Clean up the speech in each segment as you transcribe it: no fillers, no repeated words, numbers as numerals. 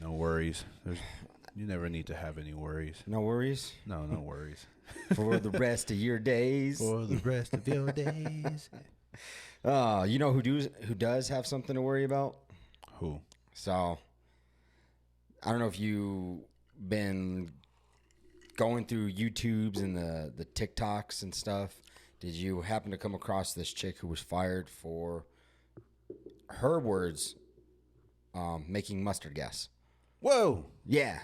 No worries. You never need to have any worries. No worries? No worries. For the rest of your days. For the rest of your days. You know who does have something to worry about? Who? So, I don't know if you've been going through YouTubes and the TikToks and stuff. Did you happen to come across this chick who was fired for her words making mustard gas? Whoa. Yeah.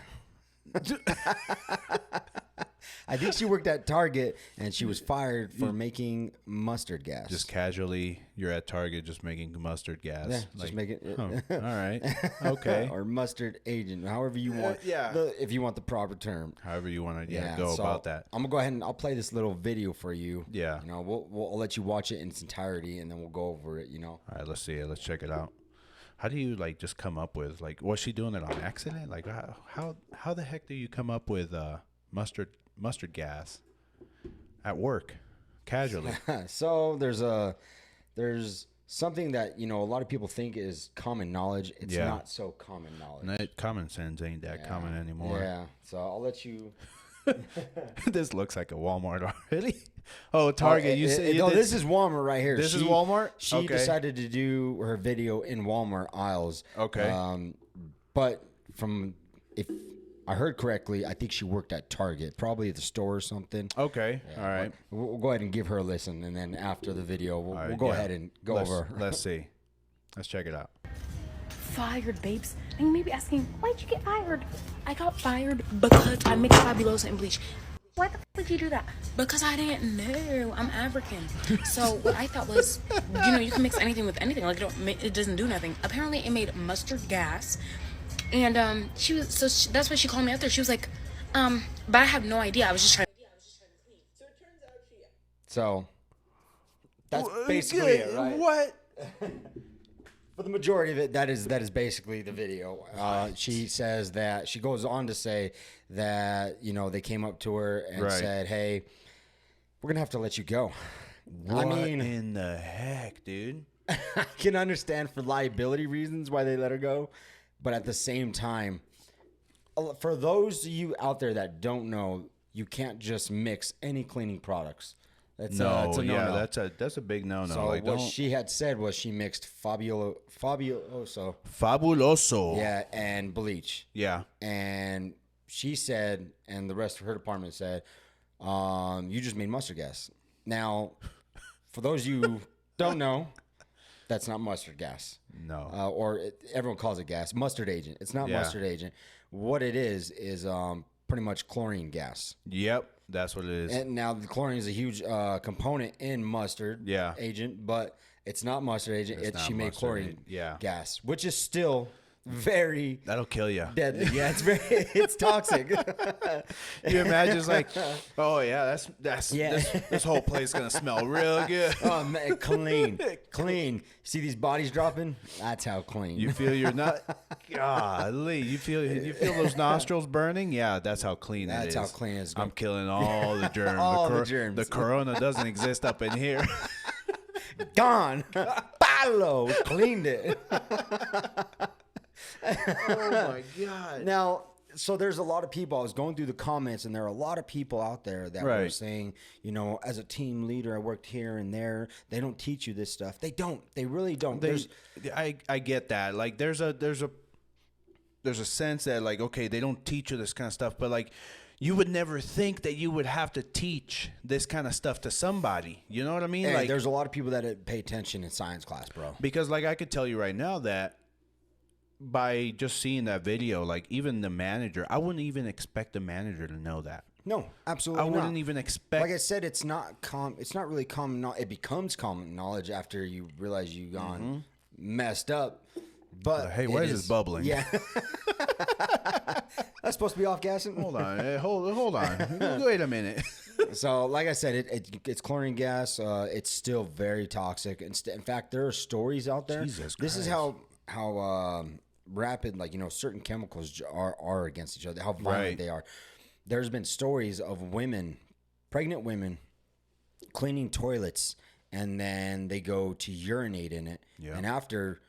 I think she worked at Target and she was fired for making mustard gas. Just casually, you're at Target just making mustard gas. Yeah, just make it. All right. Okay. Or mustard agent, however you want. Yeah. If you want the proper term. However you want to go so about that. I'm going to go ahead and I'll play this little video for you. Yeah. You know, I'll let you watch it in its entirety and then we'll go over it, you know. All right, let's see it. Let's check it out. How do you just come up with was she doing it on accident? Like how the heck do you come up with mustard gas at work casually? So there's something that, you know, a lot of people think is common knowledge. It's not so common knowledge. Common sense ain't that common anymore. Yeah. So I'll let you. This looks like a Walmart already. Oh, Target. This is Walmart right here. This is Walmart? She decided to do her video in Walmart aisles. Okay. But if I heard correctly, I think she worked at Target, probably at the store or something. Okay. Yeah, all right. We'll go ahead and give her a listen, and then after the video, we'll go ahead and go over. Let's see. Let's check it out. Fired, babes. And you may be asking, why'd you get fired? I got fired because I mixed Fabuloso and bleach. Why the fuck did you do that? Because I didn't know. I'm African. So what I thought was, you know, you can mix anything with anything. Like it doesn't do nothing. Apparently it made mustard gas. And that's why she called me out there. She was like, but I have no idea. I was just trying to clean. So it turns out So that's basically it, right? What? For the majority of it, that is basically the video. She says that she goes on to say that, you know, they came up to her and said, "Hey, we're gonna have to let you go." What in the heck, dude? I can understand for liability reasons why they let her go, but at the same time, for those of you out there that don't know, you can't just mix any cleaning products. That's a no-no. That's a big no-no. So what she had said was she mixed Fabuloso. Yeah, and bleach. Yeah. And she said, and the rest of her department said, you just made mustard gas. Now, for those of you who don't know, that's not mustard gas. No. Everyone calls it gas. Mustard agent. It's not mustard agent. What it is pretty much chlorine gas. Yep. That's what it is. And now the chlorine is a huge component in mustard agent, but it's not mustard agent. She made chlorine gas, which is still very that'll kill you. Deadly. Yeah, it's toxic. You imagine it's like, oh yeah, this whole place is gonna smell real good. Oh man, clean. See these bodies dropping? That's how clean. You feel you're not. Golly, you feel those nostrils burning? Yeah, that's how clean it is. That's how clean it is. I'm killing all the germs. The germs. The corona doesn't exist up in here. Gone. Palo cleaned it. Oh my God. Now, so there's a lot of people. I was going through the comments, and there are a lot of people out there that were saying, you know, as a team leader, I worked here and there. They don't teach you this stuff. They don't. They really don't. I get that. Like, there's a sense that, like, okay, they don't teach you this kind of stuff, but like, you would never think that you would have to teach this kind of stuff to somebody. You know what I mean? Hey, like, there's a lot of people that pay attention in science class, bro. Because, like, I could tell you right now that by just seeing that video, like, even the manager, I wouldn't even expect the manager to know that. No, absolutely not. I wouldn't even expect. Like I said, it's not really common knowledge. It becomes common knowledge after you realize you've gone messed up. But hey, why is this bubbling? Yeah. That's supposed to be off gassing. Hold on. Hold on. Wait a minute. So, like I said, it's chlorine gas. It's still very toxic. In fact, there are stories out there. Jesus Christ. This is how rapid, like, you know, certain chemicals are against each other. How violent they are. There's been stories of pregnant women, cleaning toilets, and then they go to urinate in it, and after,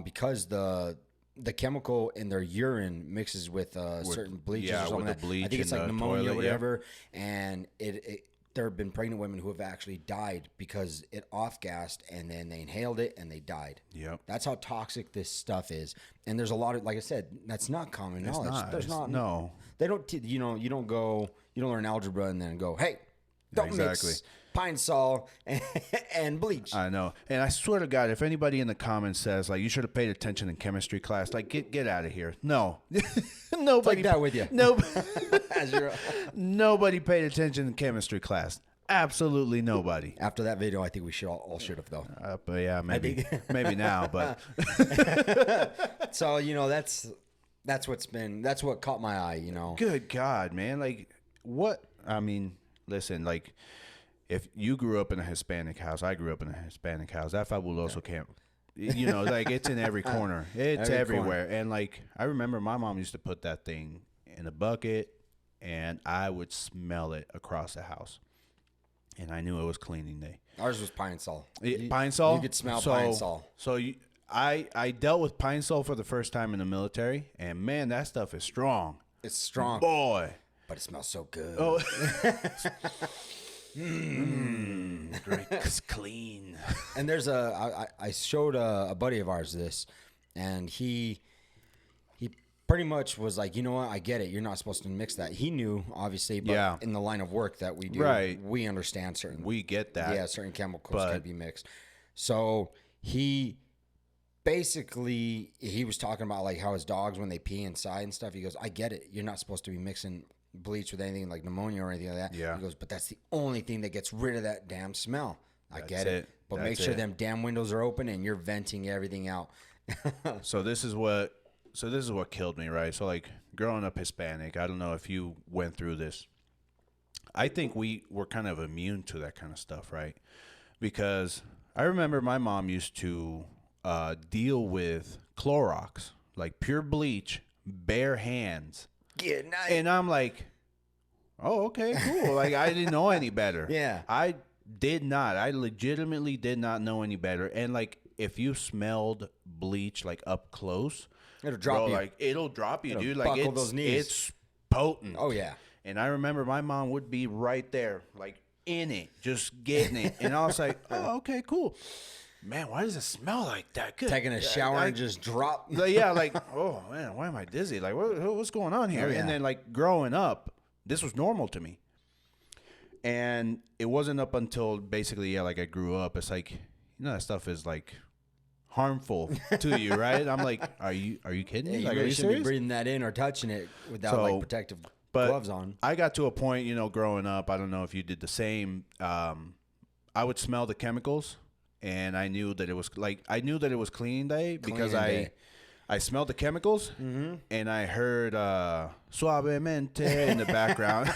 because the the chemical in their urine mixes with certain bleaches or something. with like the that. bleach I think it's in like the pneumonia toilet, or whatever. And there have been pregnant women who have actually died because it off-gassed and then they inhaled it and they died. Yep. That's how toxic this stuff is. And there's a lot of, like I said, that's not common knowledge. There's not. No. They don't, you don't learn algebra and then go, hey, don't mix pine sol and bleach. I know. And I swear to God, if anybody in the comments says, like, you should have paid attention in chemistry class, like, get out of here. No. Nobody. Take that with you. Nobody paid attention in chemistry class. Absolutely nobody. After that video, I think we should all should have, though. But yeah, maybe now. But so, that's what caught my eye, Good God, man. Like, what? I mean, listen, like, if you grew up in a Hispanic house, I grew up in a Hispanic house, that fabuloso camp, like, it's in every corner. It's everywhere. And, like, I remember my mom used to put that thing in a bucket, and I would smell it across the house. And I knew it was cleaning day. Ours was pine sol. Pine sol? You could smell pine sol. So I dealt with pine sol for the first time in the military, and, man, that stuff is strong. It's strong. Boy. But it smells so good. Oh. Great. It's clean. And there's I showed a buddy of ours this, and he pretty much was like, you know what, I get it. You're not supposed to mix that. He knew, obviously, but in the line of work that we do, we understand certain. We get that. Yeah, certain chemicals can be mixed. So he was talking about like how his dogs, when they pee inside and stuff, he goes, I get it. You're not supposed to be mixing bleach with anything like pneumonia or anything like that. Yeah. He goes, but that's the only thing that gets rid of that damn smell. I get it. But That's make sure it. them damn windows are open and you're venting everything out. So this is what killed me, right? So, like, growing up Hispanic, I don't know if you went through this. I think we were kind of immune to that kind of stuff, right? Because I remember my mom used to deal with Clorox, like pure bleach, bare hands. Yeah, nice. And I'm like, oh, okay, cool. Like, I didn't know any better. Yeah. I did not. I legitimately did not know any better. And, like, if you smelled bleach, like, up close, It'll drop you. Like, it'll drop you, dude. Like, buckle those knees. It's potent. Oh, yeah. And I remember my mom would be right there, like, in it, just getting it. And I was like, oh, okay, cool. Man, why does it smell like that? Good. Taking a shower and just drop. Yeah, like, oh, man, why am I dizzy? Like, what's going on here? Oh, yeah. And then, like, growing up, this was normal to me. And it wasn't up until basically, like, I grew up. It's like, that stuff is, like, harmful to you, right? I'm like, are you kidding me? You Like, really are you shouldn't be serious? breathing that in or touching it without like protective gloves on. I got to a point, growing up, I don't know if you did the same. I would smell the chemicals, and I knew that it was cleaning day because I smelled the chemicals, and I heard suavemente in the background.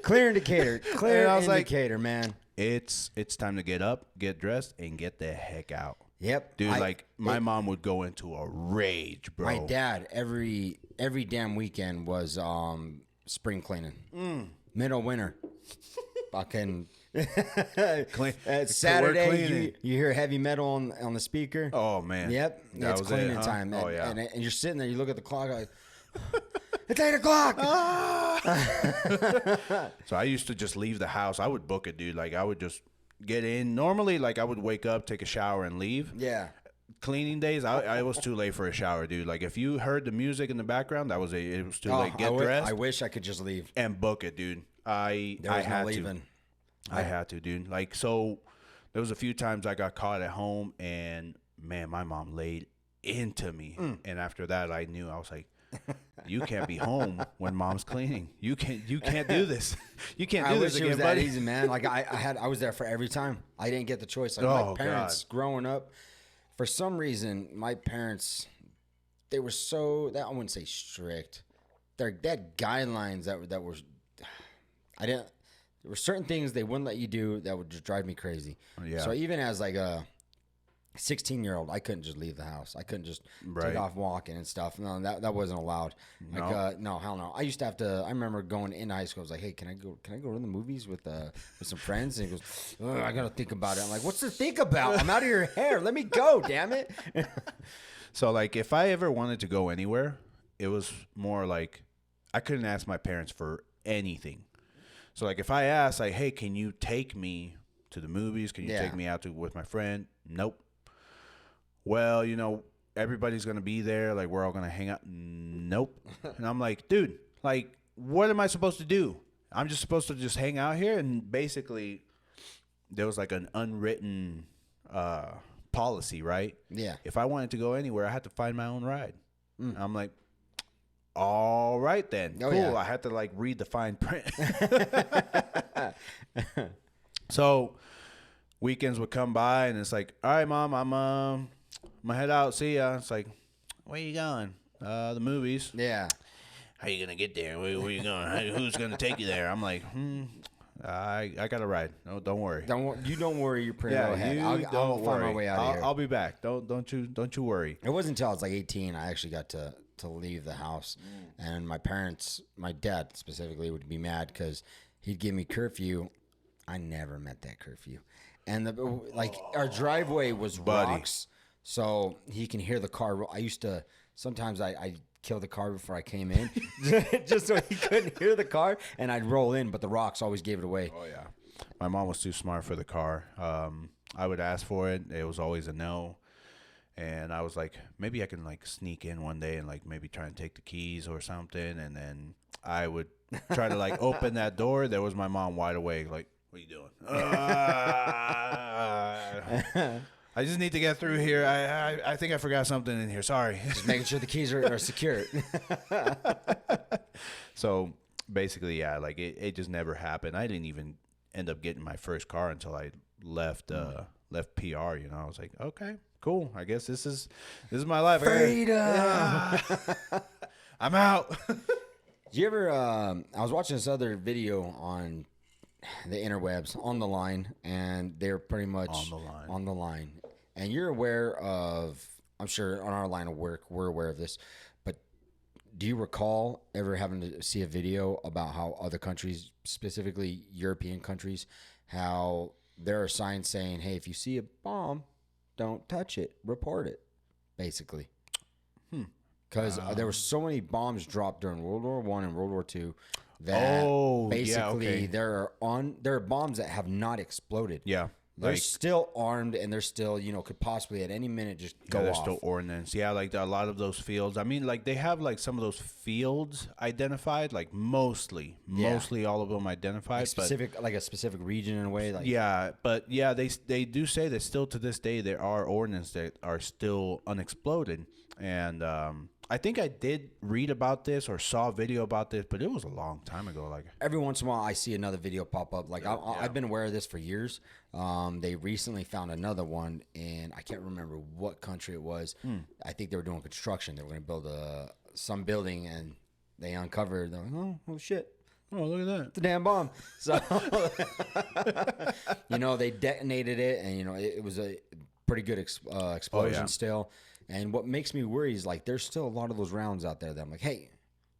Clear indicator. Clear indicator, man. It's time to get up, get dressed, and get the heck out. Yep. Dude, my mom would go into a rage, bro. My dad, every damn weekend was spring cleaning. Middle winter. Fucking Saturday, you hear heavy metal on the speaker. Oh, man. Yep. It's cleaning time. Oh, yeah. And you're sitting there, you look at the clock, like, it's 8 o'clock. So I used to just leave the house. I would book it, dude. Like, I would just get in. Normally, like, I would wake up, take a shower, and leave. Yeah. Cleaning days, I was too late for a shower, dude. Like, if you heard the music in the background, it was too late. Get dressed. I wish I could just leave and book it, dude. I had to. I had to, dude. Like, so there was a few times I got caught at home, and man, my mom laid into me. And after that, I knew. I was like, you can't be home when mom's cleaning. You can't do this. You can't do this again, buddy. I wish it was that easy, man. Like, I was there for every time. I didn't get the choice. Like, my parents growing up, for some reason, my parents, they were so, I wouldn't say strict. They had guidelines that were, there were certain things they wouldn't let you do that would just drive me crazy. Yeah. So even as like a 16-year-old, I couldn't just leave the house. I couldn't just Right. take off walking and stuff. No, that wasn't allowed. Like, no, hell no. I used to have to. I remember going into high school. I was like, hey, can I go to the movies with some friends? And he goes, oh, I gotta think about it. I'm like, what's to think about? I'm out of your hair. Let me go, damn it. So like, if I ever wanted to go anywhere, it was more like I couldn't ask my parents for anything. So like, if I asked, like, hey, can you take me to the movies? Can you take me out with my friend? Nope. Well, everybody's going to be there. Like, we're all going to hang out. Nope. And I'm like, dude, like, what am I supposed to do? I'm just supposed to just hang out here? And basically, there was like an unwritten policy, right? Yeah. If I wanted to go anywhere, I had to find my own ride. I'm like, all right then. Oh, cool. yeah. I had to like read the fine print. So weekends would come by and it's like, all right, Mom, I'm gonna head out. See ya. It's like, where you going? The movies. Yeah. How you gonna get there? Where you going? Who's gonna take you there? I'm like, I got a ride. No, don't worry. Don't worry. You're pretty Yeah, ahead. you I'll don't find worry. my way out of here. I'll be back. Don't you worry. It wasn't until I was like 18 I actually got to leave the house, and my parents, my dad specifically, would be mad because he'd give me curfew. I never met that curfew, and our driveway was rocks, so he can hear the car. I used to sometimes I kill the car before I came in, just so he couldn't hear the car, and I'd roll in, but the rocks always gave it away. Oh yeah, my mom was too smart for the car. I would ask for it. It was always a no. And I was like, maybe I can like sneak in one day and like maybe try and take the keys or something. And then I would try to like open that door. There was my mom wide awake. Like, what are you doing? I just need to get through here. I think I forgot something in here. Sorry. Just making sure the keys are secure. So basically, yeah, like it just never happened. I didn't even end up getting my first car until I left PR. I was like, okay, cool. I guess this is my life. Freedom. Yeah. I'm out. Did you ever? I was watching this other video on the interwebs, on the line, and they're pretty much on the line. And you're aware of, I'm sure on our line of work, we're aware of this, but do you recall ever having to see a video about how other countries, specifically European countries, how there are signs saying, hey, if you see a bomb, don't touch it, report it, basically. Because there were so many bombs dropped during World War I and World War II that basically there are bombs that have not exploded. Yeah. They're still armed, and they're still, could possibly at any minute just go off. There's still ordnance. Yeah, like a lot of those fields. I mean, like they have like some of those fields identified, like mostly all of them identified. Like a specific region in a way. Like but they do say that still to this day there are ordnance that are still unexploded, and I think I did read about this or saw a video about this, but it was a long time ago. Like every once in a while, I see another video pop up. Like I've been aware of this for years. They recently found another one in, I can't remember what country it was. I think they were doing construction. They were going to build some building, and they uncovered. They're like, oh shit. Oh, look at that. It's a damn bomb. So, they detonated it, and, it was a pretty good explosion still. And what makes me worry is, like, there's still a lot of those rounds out there that I'm like, hey,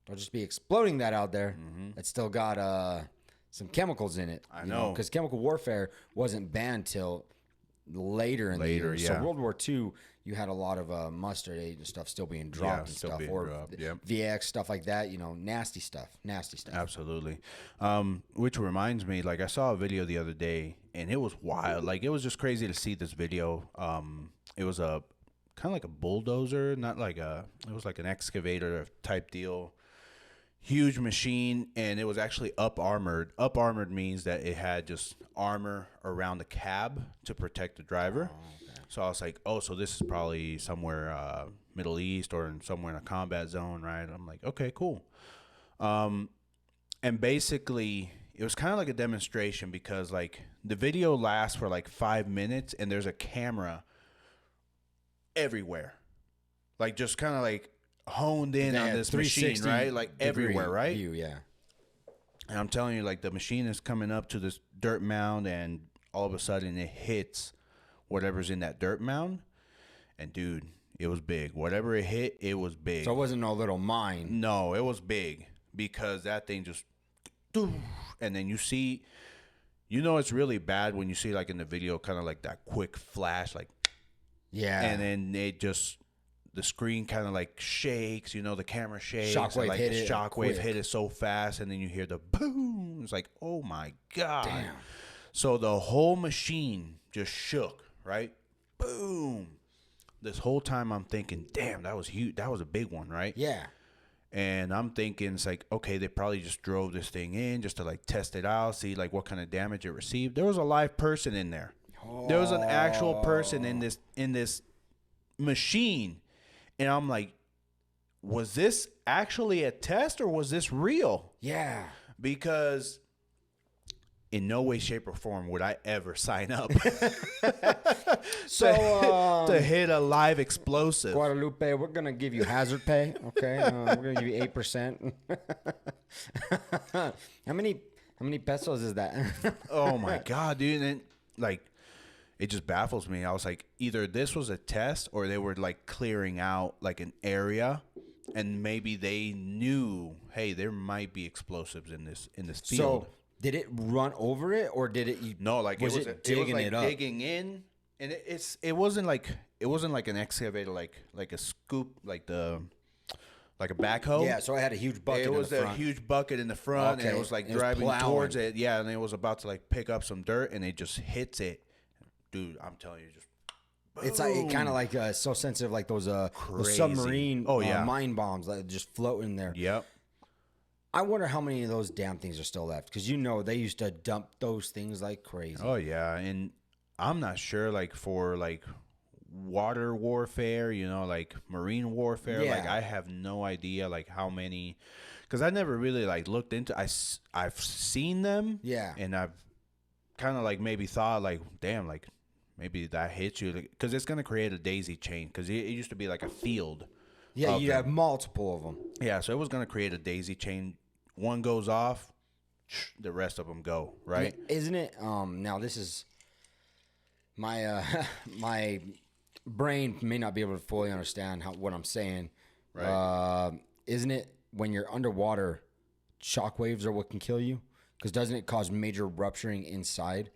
don't just be exploding that out there. It's still got some chemicals in it. I know. Because chemical warfare wasn't banned till later in the year. Yeah. So World War II, you had a lot of mustard aid and stuff still being dropped and stuff. VX, stuff like that, nasty stuff. Absolutely. Which reminds me, like, I saw a video the other day, and it was wild. Like, it was just crazy to see this video. It was a kind of like a bulldozer, not like it was like an excavator type deal. Huge machine, and it was actually up armored. Up armored means that it had just armor around the cab to protect the driver. So I was like, so this is probably somewhere Middle East or somewhere in a combat zone, right? I'm like, okay, cool. And basically, it was kind of like a demonstration because, like, the video lasts for like 5 minutes, and there's a camera everywhere, like just kind of like honed in on this machine, right? Like everywhere, right? View, yeah. And I'm telling you, like the machine is coming up to this dirt mound, and all of a sudden it hits whatever's in that dirt mound. And dude, it was big. Whatever it hit, it was big. So it wasn't no little mine. No, it was big because that thing just, and then you see, it's really bad when you see like in the video, kind of like that quick flash, like, Yeah. and then it just, the screen kind of like shakes, the camera shakes. Shockwave like hit the it shockwave quick. hit it so fast, and then you hear the boom. It's like, oh my God. Damn. So the whole machine just shook, right? Boom. This whole time I'm thinking, damn, that was huge. That was a big one, right? Yeah. And I'm thinking, it's like, okay, they probably just drove this thing in just to like test it out, see like what kind of damage it received. There was a live person in there. There was an actual person in this machine. And I'm like, was this actually a test or was this real? Yeah. Because in no way, shape, or form would I ever sign up So to hit a live explosive. Guadalupe, we're gonna give you hazard pay. Okay, we're gonna give you 8%. How many pesos is that? Oh my God, dude. And like, it just baffles me. I was like, either this was a test or they were like clearing out like an area, and maybe they knew, hey, there might be explosives in this field. So did it run over it, or did it? No, like was it was digging like it up? digging in, and it wasn't like an excavator, like a scoop, like a backhoe. Yeah, so I had a huge bucket. It was in the a front. huge bucket in the front, and Okay. it was like It was driving plowing. towards it. Yeah, and it was about to like pick up some dirt, and it just hits it. Dude, I'm telling you, just It's like kind of like so sensitive, like those Crazy. submarine Oh, yeah. mine bombs that just float in there. Yep. I wonder how many of those damn things are still left, because they used to dump those things like crazy. Oh yeah, and I'm not sure like for like water warfare, like marine warfare. Yeah. Like I have no idea like how many, because I never really like looked into. I've seen them. Yeah. And I've kind of like maybe thought like, damn, like maybe that hits you, because it's gonna create a daisy chain, because it used to be like a field. Yeah, of you them. have multiple of them. Yeah, so it was gonna create a daisy chain. One goes off, the rest of them go, right? Isn't it? Now this is my my brain may not be able to fully understand what I'm saying. Right. Isn't it when you're underwater, shockwaves are what can kill you? Because doesn't it cause major rupturing inside?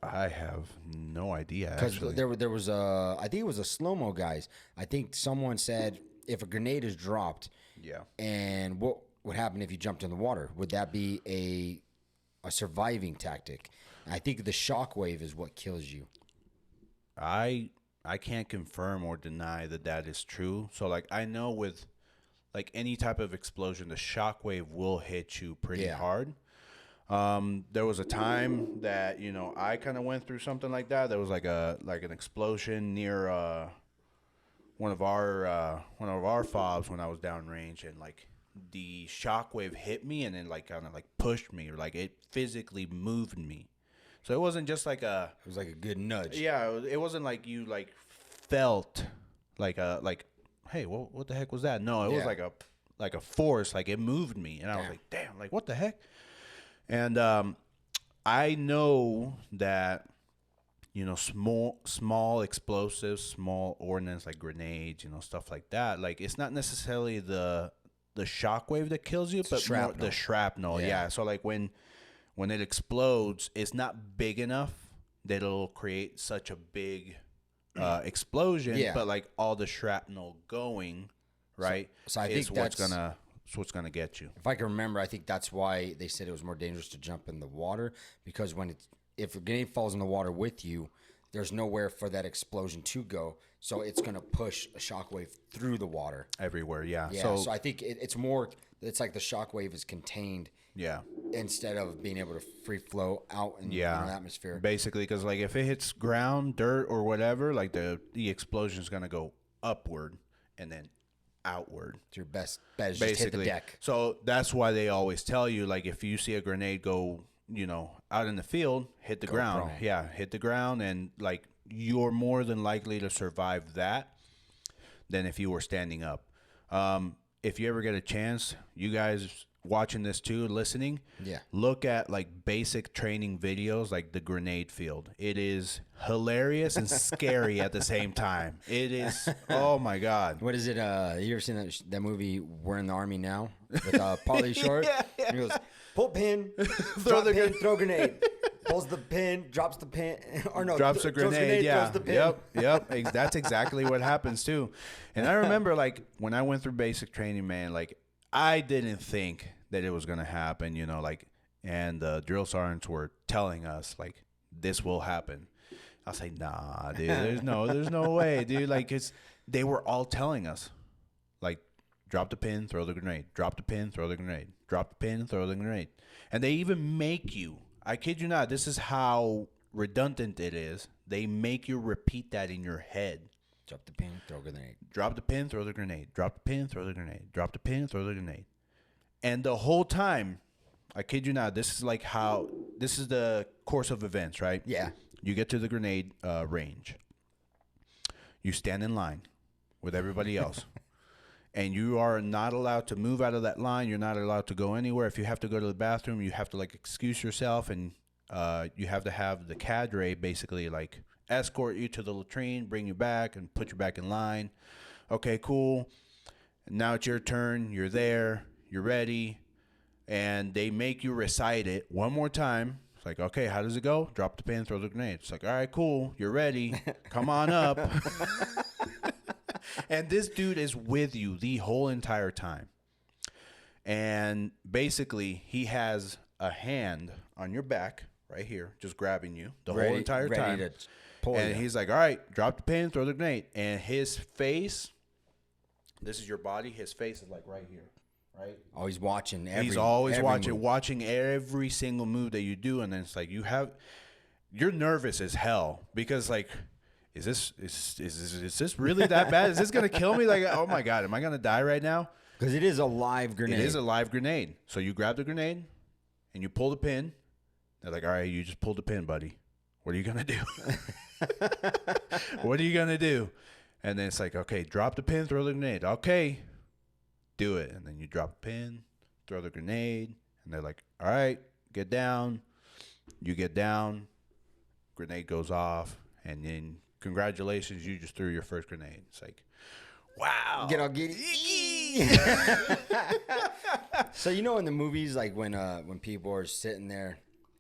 I have no idea, Because actually. there was I think it was a slow-mo guys. I think someone said if a grenade is dropped, Yeah. and what would happen if you jumped in the water? Would that be a surviving tactic? I think the shockwave is what kills you. I can't confirm or deny that is true. So like I know with like any type of explosion, the shockwave will hit you pretty hard. There was a time that I kind of went through something like that. There was like an explosion near one of our fobs when I was downrange, and like the shockwave hit me and then like kind of like pushed me, or like it physically moved me. So it wasn't just like a. It was like a good nudge. Yeah, it wasn't like you like felt like hey, what the heck was that? No, it was like a force, like it moved me, and I was like, damn, like what the heck? And I know that small explosives, small ordnance like grenades, stuff like that. Like it's not necessarily the shockwave that kills you, but more the shrapnel. Yeah. So like when it explodes, it's not big enough that it'll create such a big explosion. Yeah. But like all the shrapnel going, right? So I is think what's gonna get you. If I can remember, I think that's why they said it was more dangerous to jump in the water, because if a grenade falls in the water with you, there's nowhere for that explosion to go, so it's gonna push a shockwave through the water Everywhere, yeah. Yeah, so I think it's like the shockwave is contained. Yeah. Instead of being able to free flow out in the atmosphere. Basically, because like if it hits ground, dirt, or whatever, like the explosion is gonna go upward and then outward. It's your best bet is just hit the deck. So that's why they always tell you, like, if you see a grenade go, out in the field, hit the ground. prone. Yeah, hit the ground, and like you're more than likely to survive that than if you were standing up. If you ever get a chance, you guys watching this too, listening, Yeah. look at like basic training videos, like the grenade field. It is hilarious and scary at the same time. It is, oh my God. What is it? You ever seen that movie We're in the Army Now with Pauly Shore? Yeah. He goes, pull pin, throw the pin, throw grenade. Pulls the pin, drops the pin, or no, Drops a grenade, yeah. throws the pin. Yep. That's exactly what happens too. And I remember like when I went through basic training, man, like I didn't think that it was going to happen, you know, like, and the drill sergeants were telling us like, this will happen. I was like, nah, dude, there's no way, dude. Like they were all telling us like, drop the pin, throw the grenade, drop the pin, throw the grenade, drop the pin, throw the grenade. And they even make you, I kid you not, this is how redundant it is. They make you repeat that in your head. Drop the pin, throw grenade. Drop the pin, throw the grenade. Drop the pin, throw the grenade. Drop the pin, throw the grenade. And the whole time, I kid you not, this is like how, this is the course of events, right? Yeah. You get to the grenade range. You stand in line with everybody else. And you are not allowed to move out of that line. You're not allowed to go anywhere. If you have to go to the bathroom, you have to like excuse yourself, and you have to have the cadre basically like escort you to the latrine, bring you back, and put you back in line. Okay, cool. Now it's your turn. You're there. You're ready. And they make you recite it one more time. It's like, okay, how does it go? Drop the pin, throw the grenade. It's like, all right, cool. You're ready. Come on up. And this dude is with you the whole entire time. And basically, he has a hand on your back right here, just grabbing you the whole entire time. To pull And you. he's like, all right, drop the pin, throw the grenade. And his face, this is your body. His face is like right here, right? Oh, he's watching He's always every watching, move. every single move that you do. And then it's like, you're nervous as hell because like, is this really that bad? Is this going to kill me? Like, oh my God, am I going to die right now? Because it is a live grenade. It is a live grenade. So you grab the grenade and you pull the pin. They're like, all right, you just pulled the pin, buddy. What are you going to do? What are you going to do? And then it's like, okay, drop the pin, throw the grenade. Okay, do it. And then you drop the pin, throw the grenade. And they're like, all right, get down. You get down. Grenade goes off. And then, congratulations, you just threw your first grenade. It's like, wow. Get all giddy. So you know in the movies, like when people are sitting there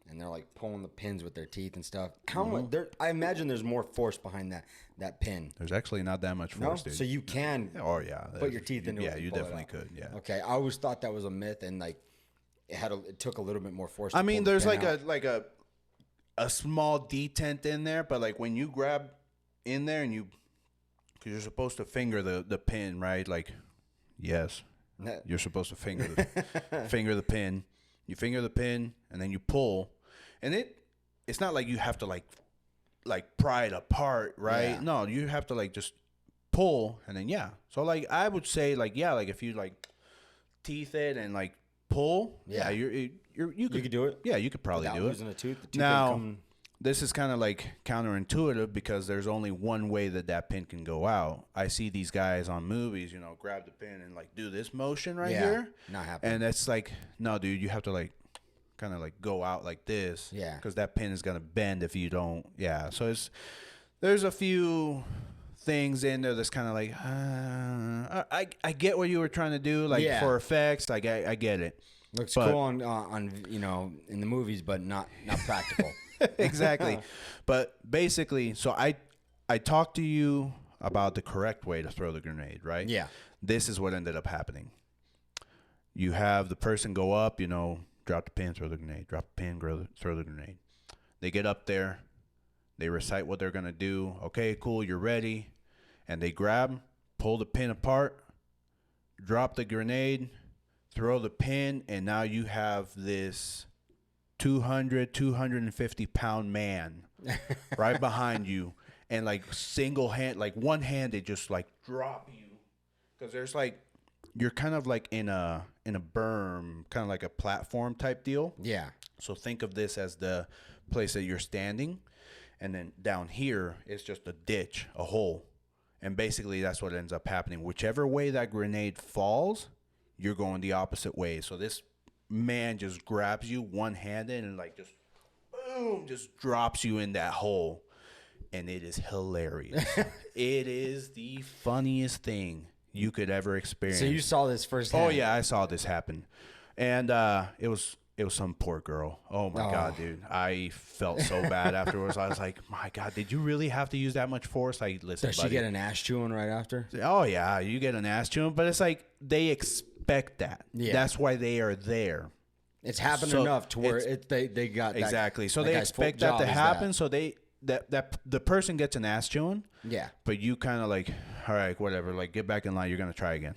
and they're like pulling the pins with their teeth and stuff, how much? I imagine there's more force behind that pin. There's actually not that much force, dude. So you can. Oh yeah. Put your teeth into it. Yeah, and you pull it definitely out. could. Yeah. Okay, I always thought that was a myth, and like it took a little bit more force. I to mean, pull the there's pin like out. a small detent in there, but like when you grab in there and because you're supposed to finger the pin, right? Like, yes, you're supposed to finger the pin. You finger the pin and then you pull, and it's not like you have to like pry it apart, right? Yeah. No, you have to like just pull, and then yeah. So like I would say like yeah, like if you like teeth it and like pull, Yeah. you could do it. Yeah, you could probably Without do it. losing a tooth. The tooth Now, would come- this is kind of like counterintuitive because there's only one way that pin can go out. I see these guys on movies, you know, grab the pin and like do this motion right here. not happening. And it's like, no, dude, you have to like kind of like go out like this. Yeah. Because that pin is going to bend if you don't. Yeah. So there's a few things in there that's kind of like, I get what you were trying to do, like Yeah. for effects. I get it. Looks But- cool on you know in the movies, but not practical. Exactly. But basically, so I talked to you about the correct way to throw the grenade, right? Yeah. This is what ended up happening. You have the person go up, you know, drop the pin, throw the grenade, drop the pin, throw the grenade. They get up there. They recite what they're going to do. Okay, cool, you're ready. And they grab, pull the pin apart, drop the grenade, throw the pin, and now you have this 250 pound man right behind you, and like one hand they just like drop you because there's like you're kind of like in a berm, kind of like a platform type deal. Yeah. So think of this as the place that you're standing, and then down here is just a ditch, a hole, and basically that's what ends up happening. Whichever way that grenade falls, you're going the opposite way. So this man just grabs you one-handed and like just boom, just drops you in that hole. And it is hilarious. It is the funniest thing you could ever experience. So you saw this firsthand? Oh yeah, I saw this happen, and it was some poor girl. Oh my God, dude, I felt so bad afterwards. I was like, my God, did you really have to use that much force? Like, listen, Does she buddy. get an ass chewing right after? Oh yeah, you get an ass chewing, but it's like they expect that. Yeah. That's why they are there. It's happened So enough to where they got that, Exactly. So that they guy's full expect that job to is happen. So that the person gets an ass chewing. Yeah. But you kind of like, all right, whatever. Like, get back in line. You're gonna try again.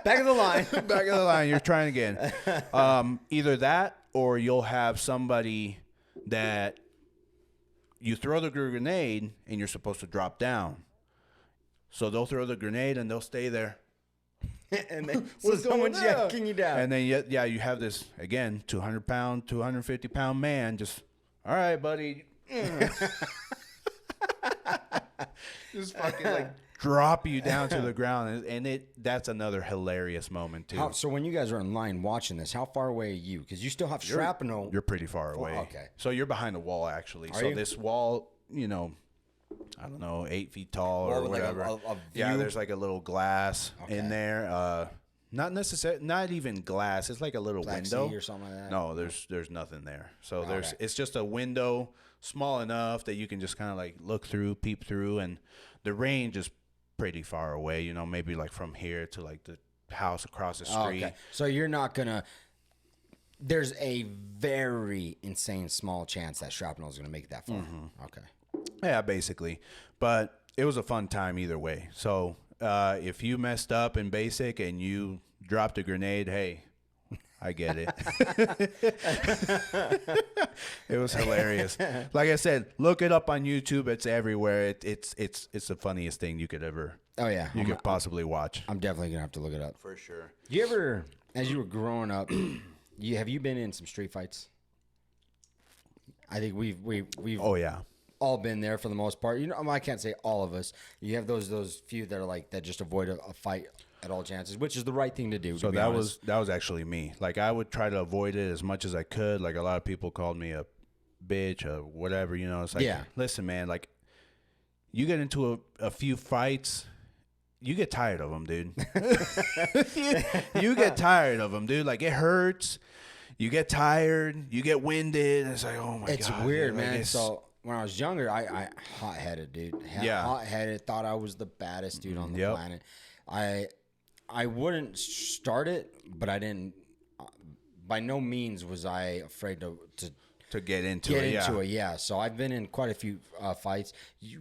Back of the line. Back of the line. You're trying again. Either that, or you'll have somebody that you throw the grenade and you're supposed to drop down. So they'll throw the grenade and they'll stay there. And then someone's yanking you down. And then you have this again 200-pound, 250-pound man just, all right, buddy. Just fucking like drop you down to the ground, and that's another hilarious moment too. So when you guys are in line watching this, how far away are you? Because you still have shrapnel. You're pretty far away. Okay. So you're behind a wall actually. Are so you? this wall, I don't know, 8 feet tall or Well, like whatever. a Yeah, view? there's like a little glass in there. Not even glass. It's like a little Plexi window or something like that? No, there's nothing there. So Okay. it's just a window small enough that you can just kind of like look through, peep through, and the range is pretty far away. Maybe like from here to like the house across the street. Okay. So you're not gonna. There's a very insane small chance that shrapnel is gonna make it that far. Mm-hmm. Okay. Yeah, basically. But it was a fun time either way. So if you messed up in basic and you dropped a grenade, hey, I get it. It was hilarious. Like I said, look it up on YouTube. It's everywhere. It's the funniest thing you could ever. Oh yeah. You could possibly watch. I'm definitely gonna have to look it up. For sure. You ever, as you were growing up, have you been in some street fights? I think we've Oh yeah. all been there for the most part. I can't say all of us. You have those few that are like that just avoid a fight at all chances, which is the right thing to do. So to be that honest. was actually me. Like I would try to avoid it as much as I could. Like a lot of people called me a bitch or whatever. It's like, Yeah. Listen, man. Like you get into a few fights, you get tired of them, dude. you get tired of them, dude. Like it hurts. You get tired. You get winded. It's like, oh my god. It's weird, dude. Like, man. So when I was younger, I hot-headed, dude. Yeah. Hot-headed. Thought I was the baddest dude on the Yep. planet. I wouldn't start it, but I didn't. By no means was I afraid to get into get it. into it. Yeah. So I've been in quite a few fights.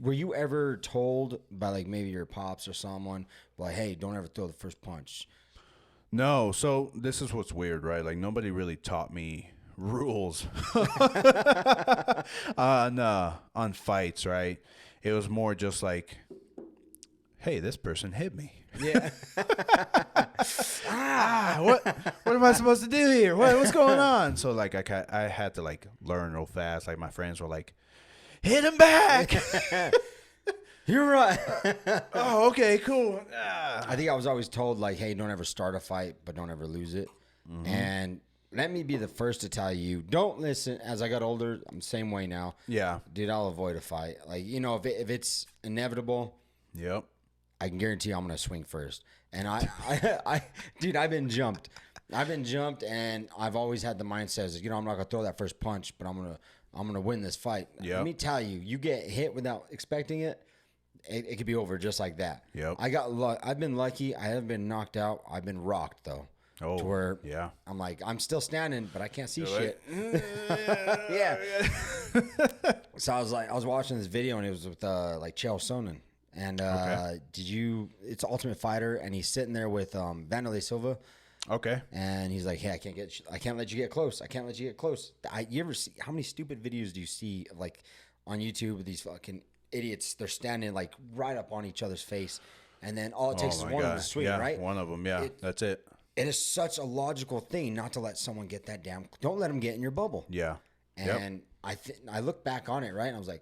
Were you ever told by like maybe your pops or someone like, "Hey, don't ever throw the first punch"? No, so this is what's weird, right? Like nobody really taught me rules on fights, right? It was more just like, hey, this person hit me. Yeah. What am I supposed to do here? What's going on? So like I had to like learn real fast. Like my friends were like, hit him back. You're right. Oh, okay, cool. I think I was always told like, hey, don't ever start a fight, but don't ever lose it. Mm-hmm. And let me be the first to tell you, don't listen. As I got older, I'm the same way now. Yeah. Dude, I'll avoid a fight. Like, if it's inevitable, Yep. I can guarantee I'm gonna swing first. And dude, I've been jumped, and I've always had the mindset is, I'm not gonna throw that first punch, but I'm gonna win this fight. Yep. Let me tell you, you get hit without expecting it, it could be over just like that. Yep. I've been lucky. I haven't been knocked out. I've been rocked though. Oh, to where yeah. I'm like, I'm still standing, but I can't see You're shit. like, Yeah. So I was watching this video, and it was with like Chael Sonnen. And Okay. it's Ultimate Fighter, and he's sitting there with Vanderlei Silva, Okay. and he's like, hey, I can't let you get close. I can't let you get close. You ever see, how many stupid videos do you see like on YouTube with these fucking idiots? They're standing like right up on each other's face, and then all it takes is Oh my one of them God. to swing, Yeah, right? one of them. Yeah, that's it. It is such a logical thing not to let someone get that damn. Don't let them get in your bubble. Yeah. Yep. And I look back on it, right, and I was like,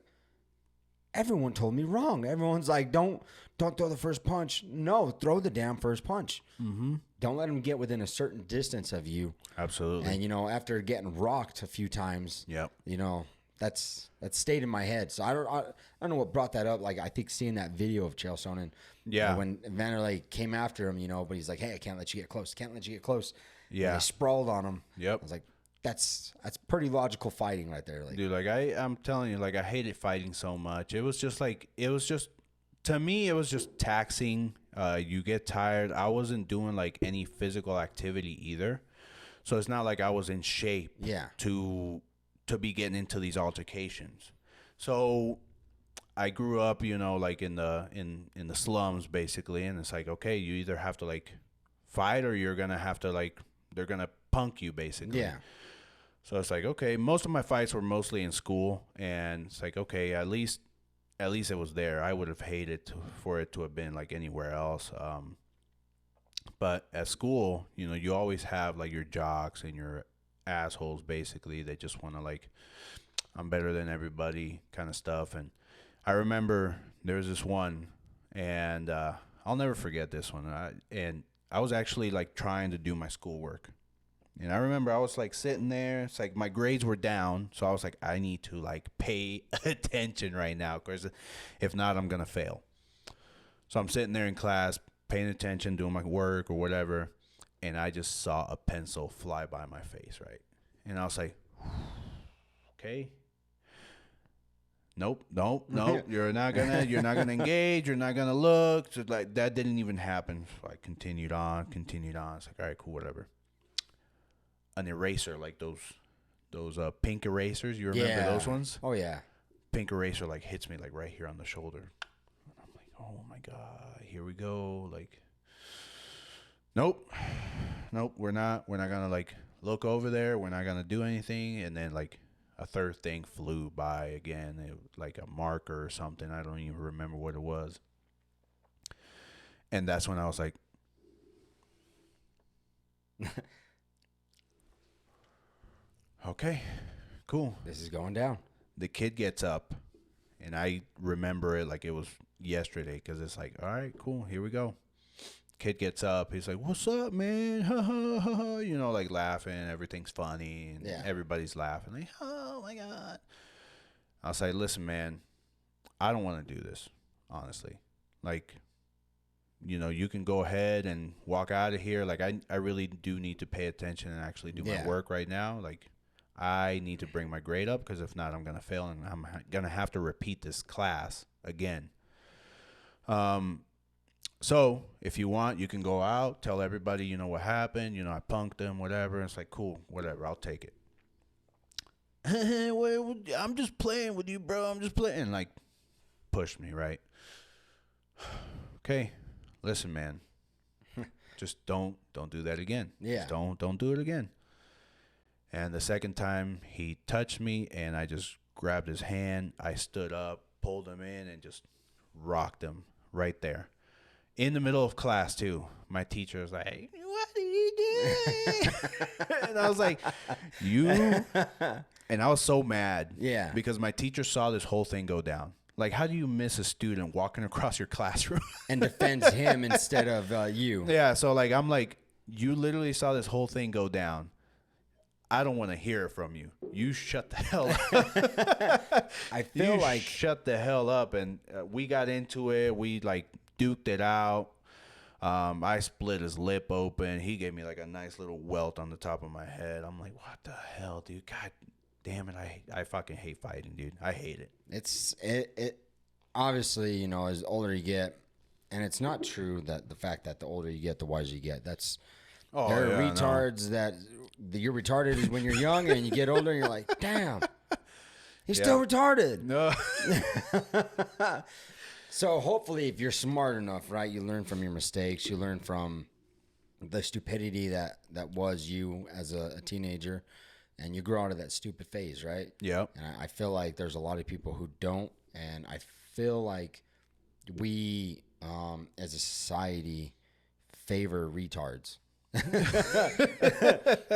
everyone told me wrong. Everyone's like, don't throw the first punch. No, throw the damn first punch. Mm-hmm. Don't let them get within a certain distance of you. Absolutely. And, you know, after getting rocked a few times, Yep. you know, that's stayed in my head. So I don't know what brought that up. Like, I think seeing that video of Chael Sonnen, Yeah. when Vanderlei came after him, you know, but he's like, hey, I can't let you get close. Can't let you get close. Yeah. And they sprawled on him. Yep. I was like, that's pretty logical fighting right there. Like, Dude, like I'm telling you, like I hated fighting so much. It was just to me, it was just taxing. You get tired. I wasn't doing like any physical activity either. So it's not like I was in shape yeah. to be getting into these altercations. So I grew up, you know, like in the slums basically, and it's like, okay, you either have to like fight or you're going to have to like they're going to punk you basically. Yeah. So it's like, okay, most of my fights were mostly in school, and it's like, okay, at least it was there. I would have hated for it to have been like anywhere else. But at school, you know, you always have like your jocks and your assholes basically. They just want to like, I'm better than everybody kind of stuff. And I remember there was this one, and I'll never forget this one. I was actually like trying to do my schoolwork. And I remember I was like sitting there. It's like my grades were down. So I was like, I need to like pay attention right now. Because if not, I'm going to fail. So I'm sitting there in class, paying attention, doing my work or whatever. And I just saw a pencil fly by my face, right? And I was like, okay. Nope. You're not gonna engage. You're not gonna look. So like that didn't even happen. So I continued on. It's like, all right, cool, whatever. An eraser, like those pink erasers. You remember those ones? Oh yeah. Pink eraser like hits me like right here on the shoulder. And I'm like, oh my God, here we go. Like, nope, we're not gonna like look over there. We're not gonna do anything. And then like a third thing flew by again. It was like a marker or something. I don't even remember what it was. And that's when I was like, okay, cool. This is going down. The kid gets up, and I remember it like it was yesterday because it's like, all right, cool, here we go. Kid gets up. He's like, what's up, man? Ha, ha, ha, ha. You know, like laughing. Everything's funny. And everybody's laughing. Like, oh, my God. I'll say, listen, man, I don't want to do this, honestly. Like, you know, you can go ahead and walk out of here. Like, I really do need to pay attention and actually do my work right now. Like, I need to bring my grade up because if not, I'm going to fail and I'm going to have to repeat this class again. So if you want, you can go out, tell everybody, you know, what happened. You know, I punked them, whatever. It's like, cool, whatever, I'll take it. I'm just playing with you, bro. I'm just playing. Like, push me, right? Okay, listen, man. Just don't do that again. Yeah. Just don't do it again. And the second time he touched me and I just grabbed his hand, I stood up, pulled him in, and just rocked him right there. In the middle of class, too. My teacher was like, what are you doing? And I was like, you? And I was so mad. Yeah. Because my teacher saw this whole thing go down. Like, how do you miss a student walking across your classroom? And defends him instead of you. Yeah, so, like, I'm like, you literally saw this whole thing go down. I don't want to hear it from you. You shut the hell up. I feel like shut the hell up. And we got into it. We, like, duked it out. I split his lip open. He gave me like a nice little welt on the top of my head. I'm like, what the hell, dude? God damn it. I fucking hate fighting, dude. I hate it. It obviously, you know, as older you get, and it's not true that the fact that the older you get, the wiser you get. There are retards that you're retarded is when you're young, and you get older and you're like, damn, he's still retarded. No. So hopefully if you're smart enough, right, you learn from your mistakes. You learn from the stupidity that was you as a teenager, and you grow out of that stupid phase, right? Yeah. And I feel like there's a lot of people who don't, and I feel like we, as a society, favor retards.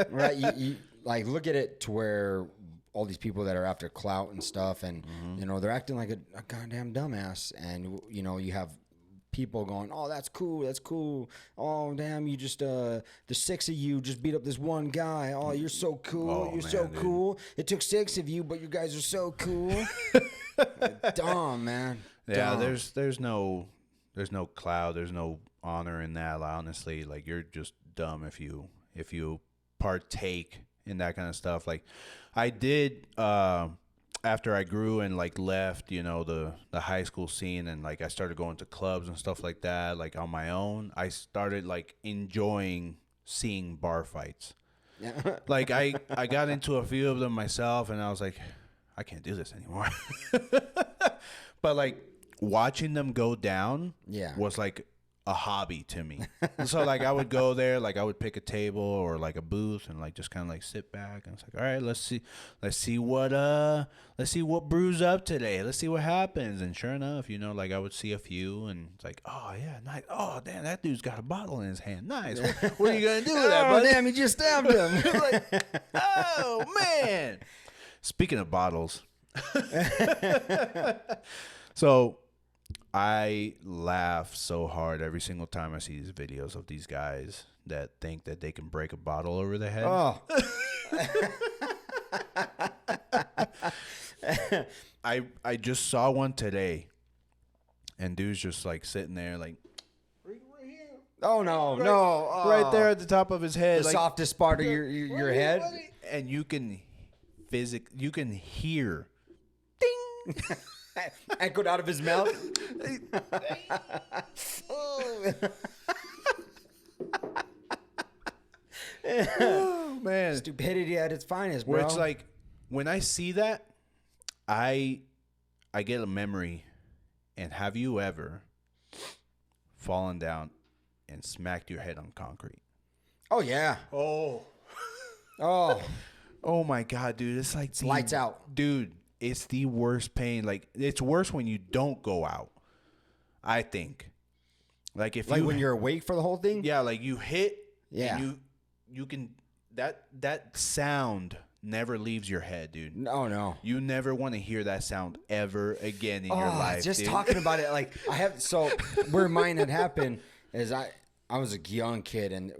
Right? You like look at it to where all these people that are after clout and stuff, and you know, they're acting like a goddamn dumbass, and you know, you have people going, oh, that's cool, oh damn, you just the 6 of you just beat up this one guy, oh, you're so cool, Dude. cool, it took 6 of you, but you guys are so cool. Dumb, man. Yeah, Dumb. there's no cloud, there's no honor in that. Honestly, like, you're just dumb if you partake in that kind of stuff. Like, I did after I grew and like left, you know, the high school scene, and like I started going to clubs and stuff like that, like on my own. I started like enjoying seeing bar fights. Like I got into a few of them myself, and I was like, I can't do this anymore. But like watching them go down was like a hobby to me. So like I would go there, like I would pick a table or like a booth and like just kind of like sit back, and it's like, all right, let's see what brews up today. Let's see what happens. And sure enough, you know, like I would see a few, and it's like, oh yeah, nice. Oh damn, that dude's got a bottle in his hand. Nice. What are you gonna do with that, Oh buddy? damn, you just stabbed him. Like, oh man. Speaking of bottles, so I laugh so hard every single time I see these videos of these guys that think that they can break a bottle over the head. Oh. I just saw one today, and dude's just like sitting there like Oh no, no. Oh. right there at the top of his head, The like, softest part of your head. and you can hear Echoed out of his mouth. oh man, Stupidity at its finest, bro. where it's like when I see that, I get a memory. And have you ever fallen down and smacked your head on concrete? Oh yeah. Oh my god, dude, it's like Lights out, dude. It's the worst pain. Like, it's worse when you don't go out, I think. Like, if like you, when you're awake for the whole thing. yeah, like you hit, Yeah. and you can, that sound never leaves your head, dude. No. You never want to hear that sound ever again in your life. Just dude. talking about it, like I have. So where mine had happened is I was a young kid, and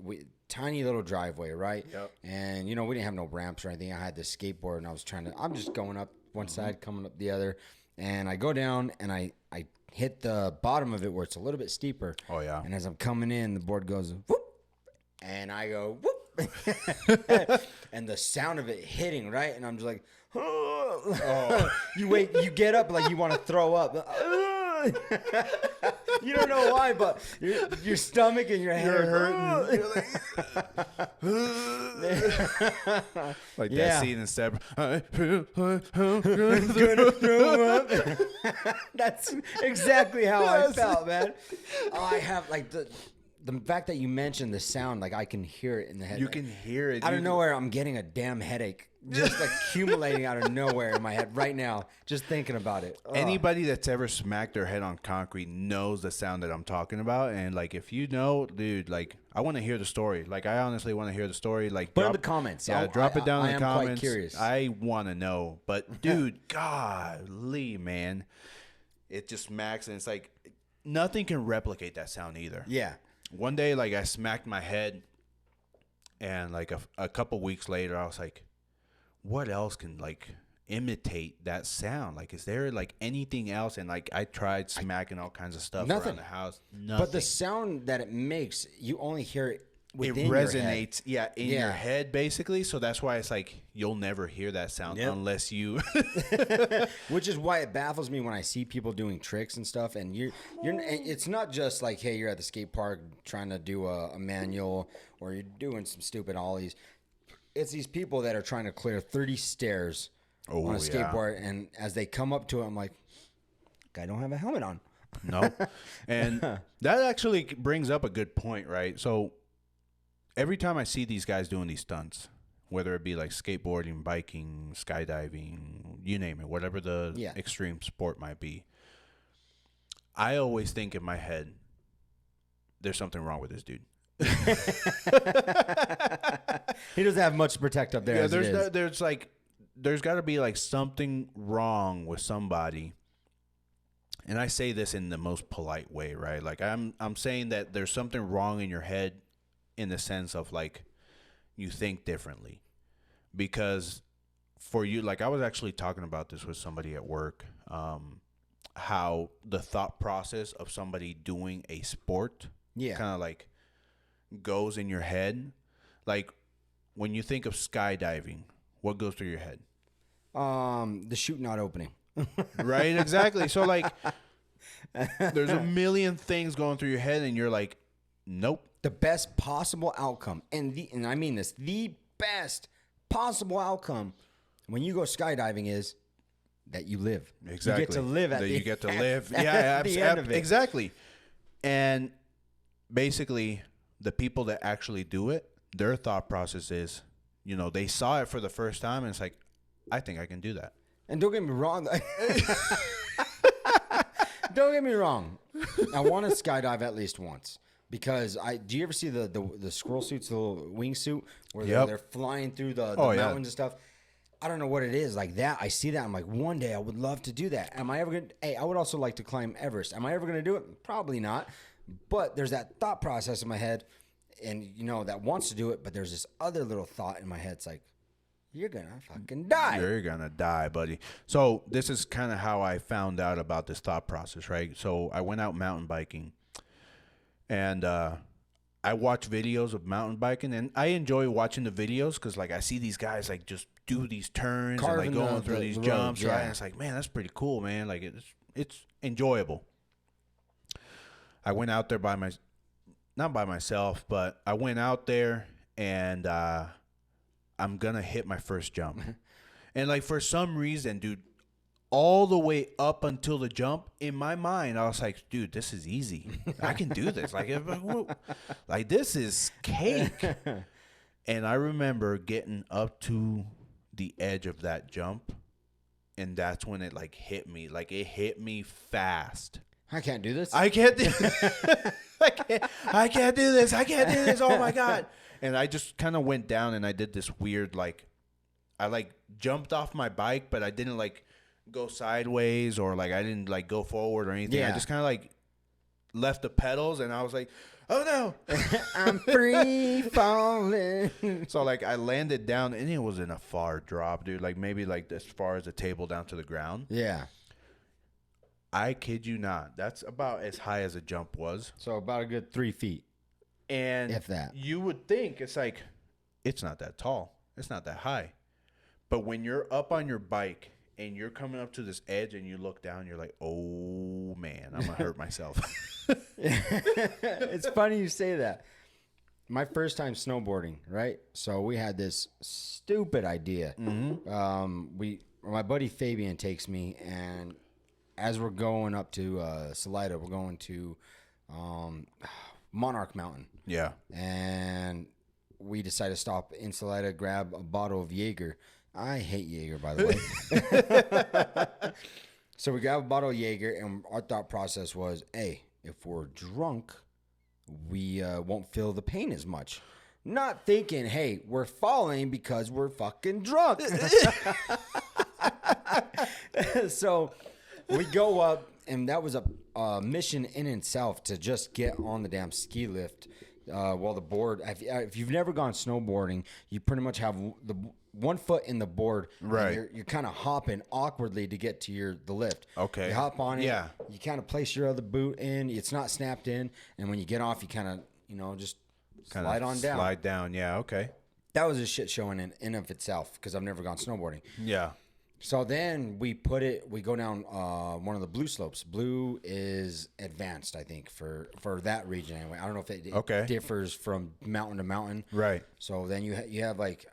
tiny little driveway, right? Yep. And you know, we didn't have no ramps or anything. I had this skateboard, and I'm just going up one side, coming up the other, and I go down, and I hit the bottom of it where it's a little bit steeper. Oh yeah. And as I'm coming in, the board goes whoop, and I go whoop. And the sound of it hitting, right? And I'm just like, oh. You get up like you want to throw up. You don't know why, but your stomach and your head are hurting. Like Yeah. that scene in Step. I'm gonna throw up. That's exactly how I felt, man. Oh, I have like the fact that you mentioned the sound, like I can hear it in the head. You like, can hear it out of nowhere. I'm getting a damn headache, just accumulating out of nowhere in my head right now, just thinking about it. Ugh. Anybody that's ever smacked their head on concrete knows the sound that I'm talking about. And like, if you know, dude, like, I want to hear the story. Like, I honestly want to hear the story. Like, Put it in the comments. Yeah, drop it down I in the am quite comments. curious. I want to know. But dude, golly, man, it just smacks, and it's like nothing can replicate that sound either. Yeah. One day, like, I smacked my head, and like a couple weeks later, I was like, what else can like imitate that sound? Like, is there like anything else? And like, I tried smacking all kinds of stuff Nothing. around the house. Nothing. But the sound that it makes, you only hear it within it your head. resonates, in your head, basically. So that's why it's like you'll never hear that sound unless you. Which is why it baffles me when I see people doing tricks and stuff. And it's not just like, hey, you're at the skate park trying to do a manual, or you're doing some stupid ollies. It's these people that are trying to clear 30 stairs on a skateboard, and as they come up to it, I'm like, guy don't have a helmet on. No. And that actually brings up a good point, right? So every time I see these guys doing these stunts, whether it be like skateboarding, biking, skydiving, you name it, whatever the extreme sport might be, I always think in my head, there's something wrong with this dude. He doesn't have much to protect up there. Yeah, there's there's got to be like something wrong with somebody. And I say this in the most polite way, right? Like I'm saying that there's something wrong in your head in the sense of like you think differently. Because for you, like I was actually talking about this with somebody at work, how the thought process of somebody doing a sport kind of like goes in your head. Like when you think of skydiving, what goes through your head? The chute not opening. Right, exactly. So like there's a million things going through your head and you're like, nope. The best possible outcome, and I mean this, the best possible outcome when you go skydiving is that you live. Exactly. You get to live at that the you get to at- live. at Yeah, the end of it. exactly. And basically, the people that actually do it, their thought process is, you know, they saw it for the first time and it's like, I think I can do that. And don't get me wrong. Don't get me wrong. I want to skydive at least once. Because do you ever see the squirrel suits, the little wingsuit, where they're flying through the mountains and stuff? I don't know what it is like that. I see that. I'm like, one day I would love to do that. Am I ever going to? Hey, I would also like to climb Everest. Am I ever going to do it? Probably not. But there's that thought process in my head, and you know that wants to do it. But there's this other little thought in my head. It's like, you're gonna fucking die. You're gonna die, buddy. So this is kind of how I found out about this thought process, right? So I went out mountain biking. And I watch videos of mountain biking, and I enjoy watching the videos because, like, I see these guys like just do these turns Carving and like going through these jumps, road, right? And it's like, man, that's pretty cool, man. Like, it's enjoyable. I went out there not by myself, but I went out there, and I'm gonna hit my first jump, and like for some reason, dude. All the way up until the jump, in my mind, I was like, dude, this is easy. I can do this. Like this is cake. And I remember getting up to the edge of that jump, and that's when it like hit me. Like it hit me fast. I can't do this. I can't do I can't do this. I can't do this. Oh my God. And I just kind of went down and I did this weird I like jumped off my bike, but I didn't like go sideways or like I didn't like go forward or anything. I just kind of like left the pedals and I was like, oh no. I'm free falling. So like I landed down and it was in a far drop, dude. Like maybe like as far as the table down to the ground. Yeah. I kid you not. That's about as high as a jump was. So about a good 3 feet. And if that. You would think it's like, it's not that tall. It's not that high. But when you're up on your bike and you're coming up to this edge and you look down, you're like, oh, man, I'm going to hurt myself. It's funny you say that. My first time snowboarding, right? So we had this stupid idea. Mm-hmm. My buddy Fabian takes me, and as we're going up to Salida, we're going to Monarch Mountain. Yeah. And we decided to stop in Salida, grab a bottle of Jaeger. I hate Jaeger, by the way. So we grabbed a bottle of Jaeger, and our thought process was, hey, if we're drunk, we won't feel the pain as much. Not thinking, hey, we're falling because we're fucking drunk. So we go up, and that was a mission in itself to just get on the damn ski lift. While the board, if you've never gone snowboarding, you pretty much have the 1 foot in the board. Right. You're kind of hopping awkwardly to get to the lift. Okay. You hop on it. Yeah. You kind of place your other boot in. It's not snapped in. And when you get off, you kind of, just slide on down. Slide down. Yeah. Okay. That was a shit show in of itself because I've never gone snowboarding. Yeah. So then we go down one of the blue slopes. Blue is advanced, I think, for that region anyway. I don't know if it differs from mountain to mountain. Right. So then you have like,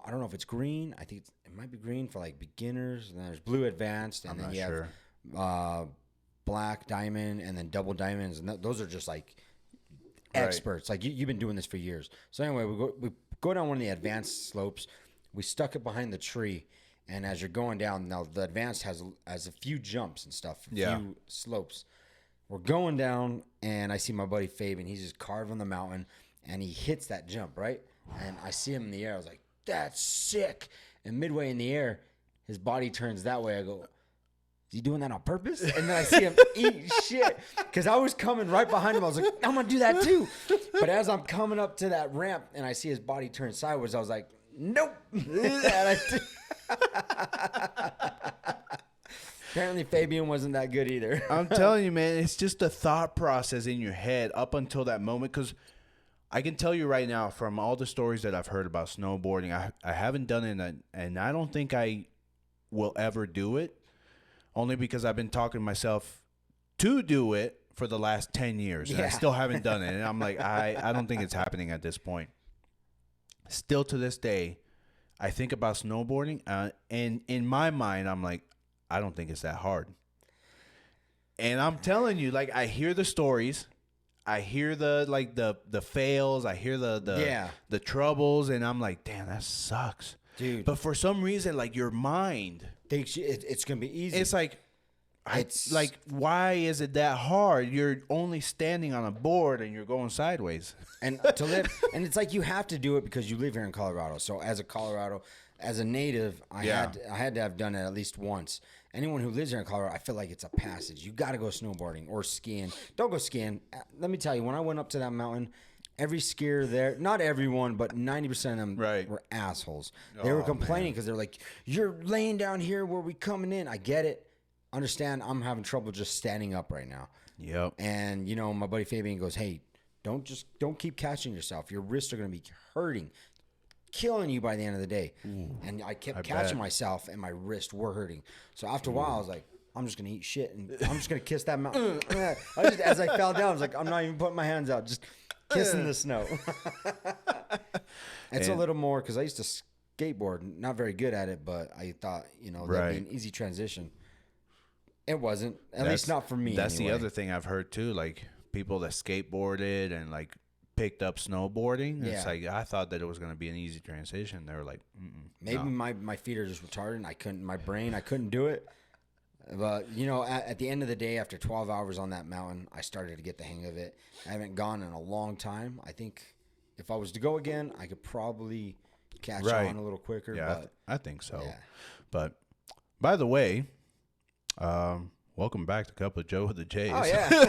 I don't know if it's green. I think it might be green for like beginners. And then there's blue advanced. And then you have black diamond and then double diamonds. And those are just like experts. Like you've been doing this for years. So anyway, we go down one of the advanced slopes. We stuck it behind the tree. And as you're going down, now the advanced has a few jumps and stuff, few slopes. We're going down, and I see my buddy Fabian. He's just carving the mountain, and he hits that jump, right? And I see him in the air. I was like, that's sick. And midway in the air, his body turns that way. I go, is he doing that on purpose? And then I see him eat shit because I was coming right behind him. I was like, I'm going to do that too. But as I'm coming up to that ramp and I see his body turn sideways, I was like, nope. Apparently Fabian wasn't that good either. I'm telling you, man, it's just the thought process in your head up until that moment. Because I can tell you right now from all the stories that I've heard about snowboarding, I haven't done it, and I don't think I will ever do it. Only because I've been talking to myself to do it for the last 10 years. And I still haven't done it. And I'm like, I don't think it's happening at this point. Still to this day, I think about snowboarding. And in my mind, I'm like, I don't think it's that hard. And I'm telling you, like, I hear the stories. I hear the fails. I hear the troubles. And I'm like, damn, that sucks. Dude. But for some reason, like, your mind thinks it's going to be easy. It's like, like, why is it that hard? You're only standing on a board and you're going sideways. And to live, and it's like you have to do it because you live here in Colorado. So as a native, I had to have done it at least once. Anyone who lives here in Colorado, I feel like it's a passage. You got to go snowboarding or skiing. Don't go skiing. Let me tell you, when I went up to that mountain, every skier there, not everyone, but 90% of them were assholes. They were complaining because they're like, you're laying down here where we coming in. I get it. Understand, I'm having trouble just standing up right now. Yep. And, you know, my buddy Fabian goes, hey, don't keep catching yourself. Your wrists are going to be hurting, killing you by the end of the day. Ooh, and I kept catching myself and my wrists were hurting. So after a while, I was like, I'm just going to eat shit and I'm just going to kiss that mountain. As I fell down, I was like, I'm not even putting my hands out. Just kissing the snow. It's a little more because I used to skateboard, not very good at it, but I thought, you know, that'd be an easy transition. It wasn't, at least not for me. That's the other thing I've heard too, like people that skateboarded and like picked up snowboarding. It's like I thought that it was going to be an easy transition. They were like, maybe my feet are just retarded. And I couldn't do it. But, you know, at the end of the day, after 12 hours on that mountain, I started to get the hang of it. I haven't gone in a long time. I think if I was to go again, I could probably catch on a little quicker. Yeah, but I think so. Yeah. But, by the way, welcome back to Cup of Joe with the J's. Oh, yeah.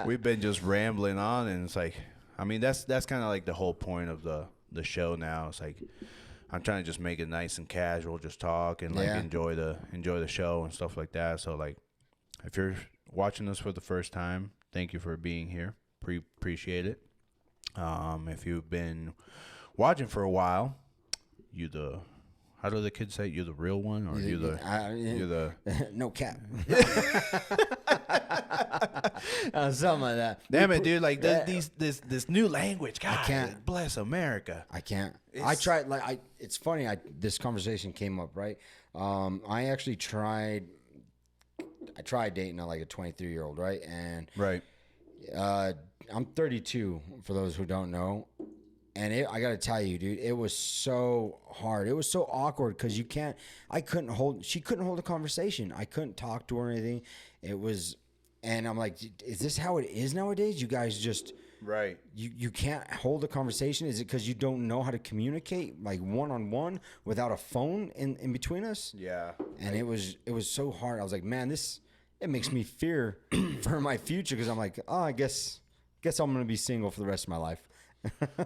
We've been just rambling on, and it's like, I mean, that's kind of like the whole point of the show now. It's like, I'm trying to just make it nice and casual, just talk and like enjoy the show and stuff like that. So like, if you're watching this for the first time, thank you for being here. Appreciate it. If you've been watching for a while, how do the kids say, you're the real one, or you're the no cap. Something like that. Damn it, dude! Like this new language. God, I can't. Bless America. I can't. I tried. It's funny. This conversation came up, right? I actually tried. I tried dating like a 23-year-old, right? And I'm 32. For those who don't know. And I got to tell you, dude, it was so hard. It was so awkward because she couldn't hold a conversation. I couldn't talk to her or anything. And I'm like, is this how it is nowadays? You guys just, you can't hold a conversation. Is it because you don't know how to communicate like one-on-one without a phone in between us? Yeah. And it was so hard. I was like, man, it makes me fear for my future because I'm like, oh, I guess I'm going to be single for the rest of my life.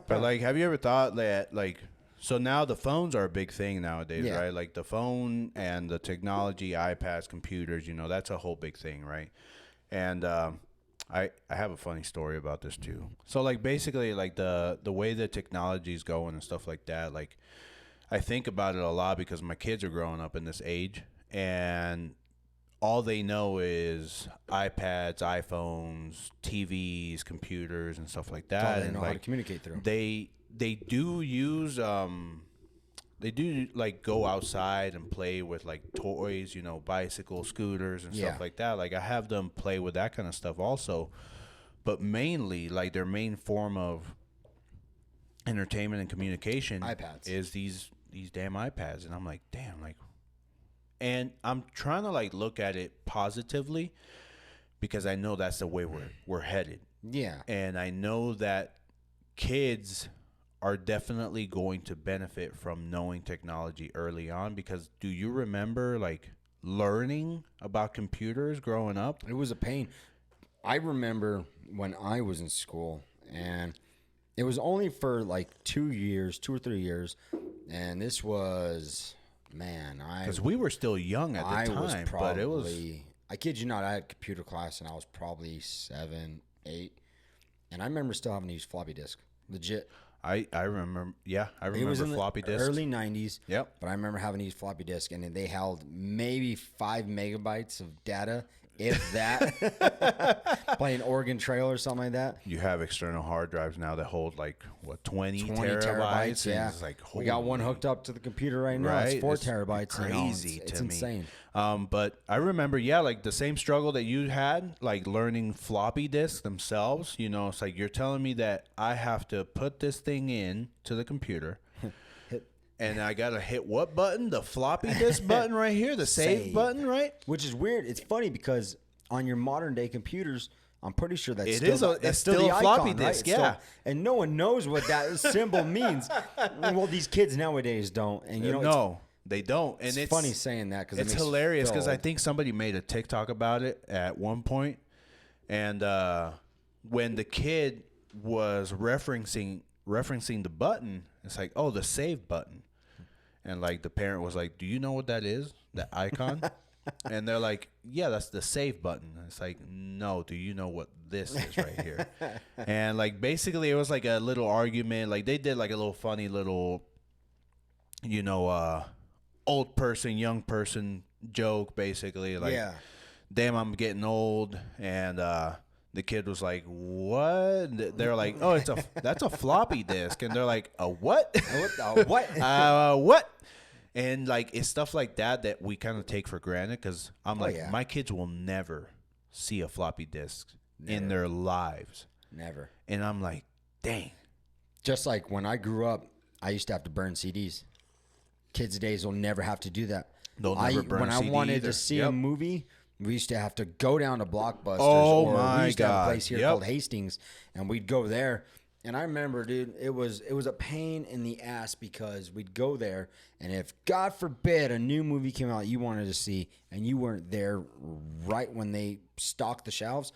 But like, have you ever thought that like, so now the phones are a big thing nowadays, right? Like the phone and the technology, iPads, computers, you know, that's a whole big thing, right? And I have a funny story about this too. So like basically like the way the technology is going and stuff like that, like I think about it a lot because my kids are growing up in this age and all they know is iPads, iPhones, TVs, computers, and stuff like that. They know how to communicate through. They do use they do like go outside and play with like toys, you know, bicycle, scooters, and stuff like that. Like I have them play with that kind of stuff also, but mainly like their main form of entertainment and communication iPads is these damn iPads, and I'm like, damn, like. And I'm trying to like look at it positively because I know that's the way we're headed. Yeah. And I know that kids are definitely going to benefit from knowing technology early on, because do you remember like learning about computers growing up? It was a pain. I remember when I was in school, and it was only for like 2 years, 2 or 3 years, and this was, man, Because we were still young at the time, but it was. I kid you not, I had computer class, and I was probably 7, 8, and I remember still having to use floppy disk. Legit. I remember. Yeah, I It was remember in floppy the disks. early 90s. Yep. But I remember having to use floppy disk, and they held maybe 5 megabytes of data, if that. Playing Oregon Trail or something like that. You have external hard drives now that hold like what 20 terabytes. terabytes. Yeah. It's like, We got one hooked up to the computer right now. Right? It's 4 It's terabytes. crazy It's to me. insane. But I remember, yeah, like the same struggle that you had, like learning floppy disks themselves. You know, it's like you're telling me that I have to put this thing in to the computer. And I got to hit what button? The floppy disk button right here, the save button, right? Which is weird. It's funny because on your modern day computers, I'm pretty sure that's It still, is a- that's it's still still the a floppy icon, right? disk, It's still- yeah. and no one knows what that symbol means. Well, these kids nowadays don't. And you know, No, they don't. And it's funny saying that because it's hilarious because I think somebody made a TikTok about it at one point, and when the kid was referencing the button, it's like, oh, the save button, and like the parent was like, do you know what that is? That icon? And they're like, yeah, that's the save button. It's like, no, do you know what this is right here? And like basically it was like a little argument. Like they did like a little funny little, you know, old person, young person joke, basically. Like, Yeah. damn, I'm getting old. And the kid was like, what? They're like, oh, that's a floppy disk. And they're like, a what? What? What? And like it's stuff like that we kind of take for granted, because I'm like, yeah. my kids will never see a floppy disk in their lives. Never. And I'm like, dang. Just like when I grew up, I used to have to burn CDs. Kids' days will never have to do that. They'll never burn When I CD wanted either. to see Yep. a movie, we used to have to go down to Blockbusters. Oh, or my we used to have God. a place here Yep. called Hastings, and we'd go there. And I remember, dude, it was a pain in the ass because we'd go there, and if God forbid a new movie came out you wanted to see, and you weren't there right when they stocked the shelves,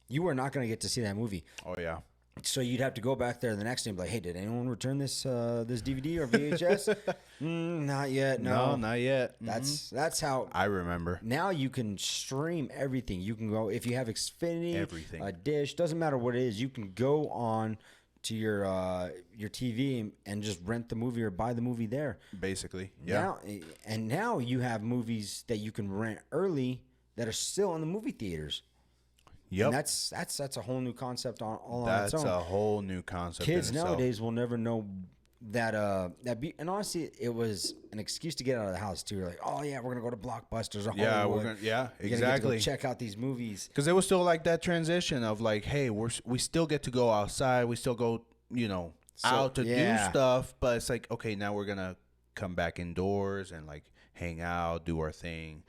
you were not going to get to see that movie. Oh yeah. So you'd have to go back there the next day and be like, hey, did anyone return this this DVD or VHS? Not yet. No, not yet. That's how. I remember. Now you can stream everything. You can go, if you have Xfinity, Everything. a dish, doesn't matter what it is. You can go on to your TV and just rent the movie or buy the movie there. Basically, yeah. Now you have movies that you can rent early that are still in the movie theaters. Yep. And that's a whole new concept on its That's own. a whole new concept. Kids in itself. nowadays will never know that and honestly it was an excuse to get out of the house too. We're like, oh yeah, we're gonna go to Blockbusters or Yeah, Hollywood. we're gonna. Yeah, We're gonna get to exactly. go check out these movies. Because it was still like that transition of like, hey, we still get to go outside. We still go, out to do stuff. But it's like, okay, now we're gonna come back indoors and like hang out, do our thing,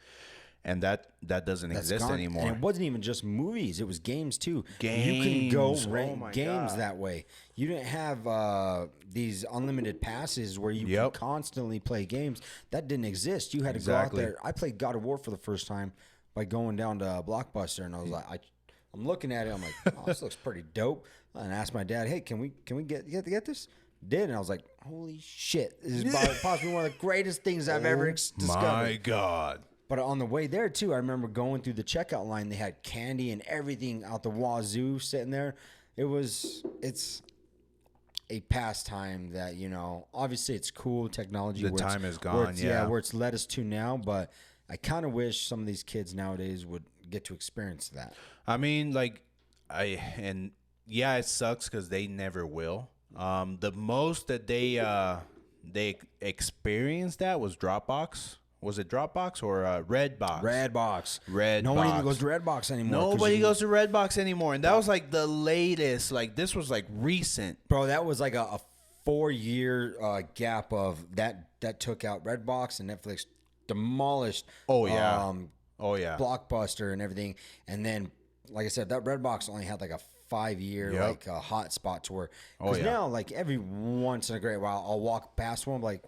and that doesn't exist gone. anymore. And it wasn't even just movies; it was games too. You Games. can go Oh rent my games God. that way. You didn't have these unlimited passes where you Yep. could constantly play games. That didn't exist. You had to Exactly. go out there. I played God of War for the first time by going down to Blockbuster, and I was like, I'm looking at it. I'm like, oh, this looks pretty dope. And I asked my dad, hey, can we get this? Did, and I was like, holy shit, this is possibly one of the greatest things I've ever discovered. My God. But on the way there too, I remember going through the checkout line. They had candy and everything out the wazoo sitting there. It's a pastime that, obviously it's cool technology. The where time is where gone, it's- yeah. where it's led us to now. But I kind of wish some of these kids nowadays would get to experience that. I mean, like, it sucks because they never will. The most that they experienced that was Dropbox. Was it Dropbox or Redbox? Redbox. No one even goes to Redbox anymore. 'cause Nobody you- goes to Redbox anymore, and that was like the latest. Like this was like recent. Bro, that was like a 4-year gap of that took out Redbox, and Netflix demolished. Oh yeah. Oh yeah. Blockbuster and everything, and then like I said, that Redbox only had like a 5-year Yep. like hot spot to where. Oh, Because yeah. now, like every once in a great while, I'll walk past one like,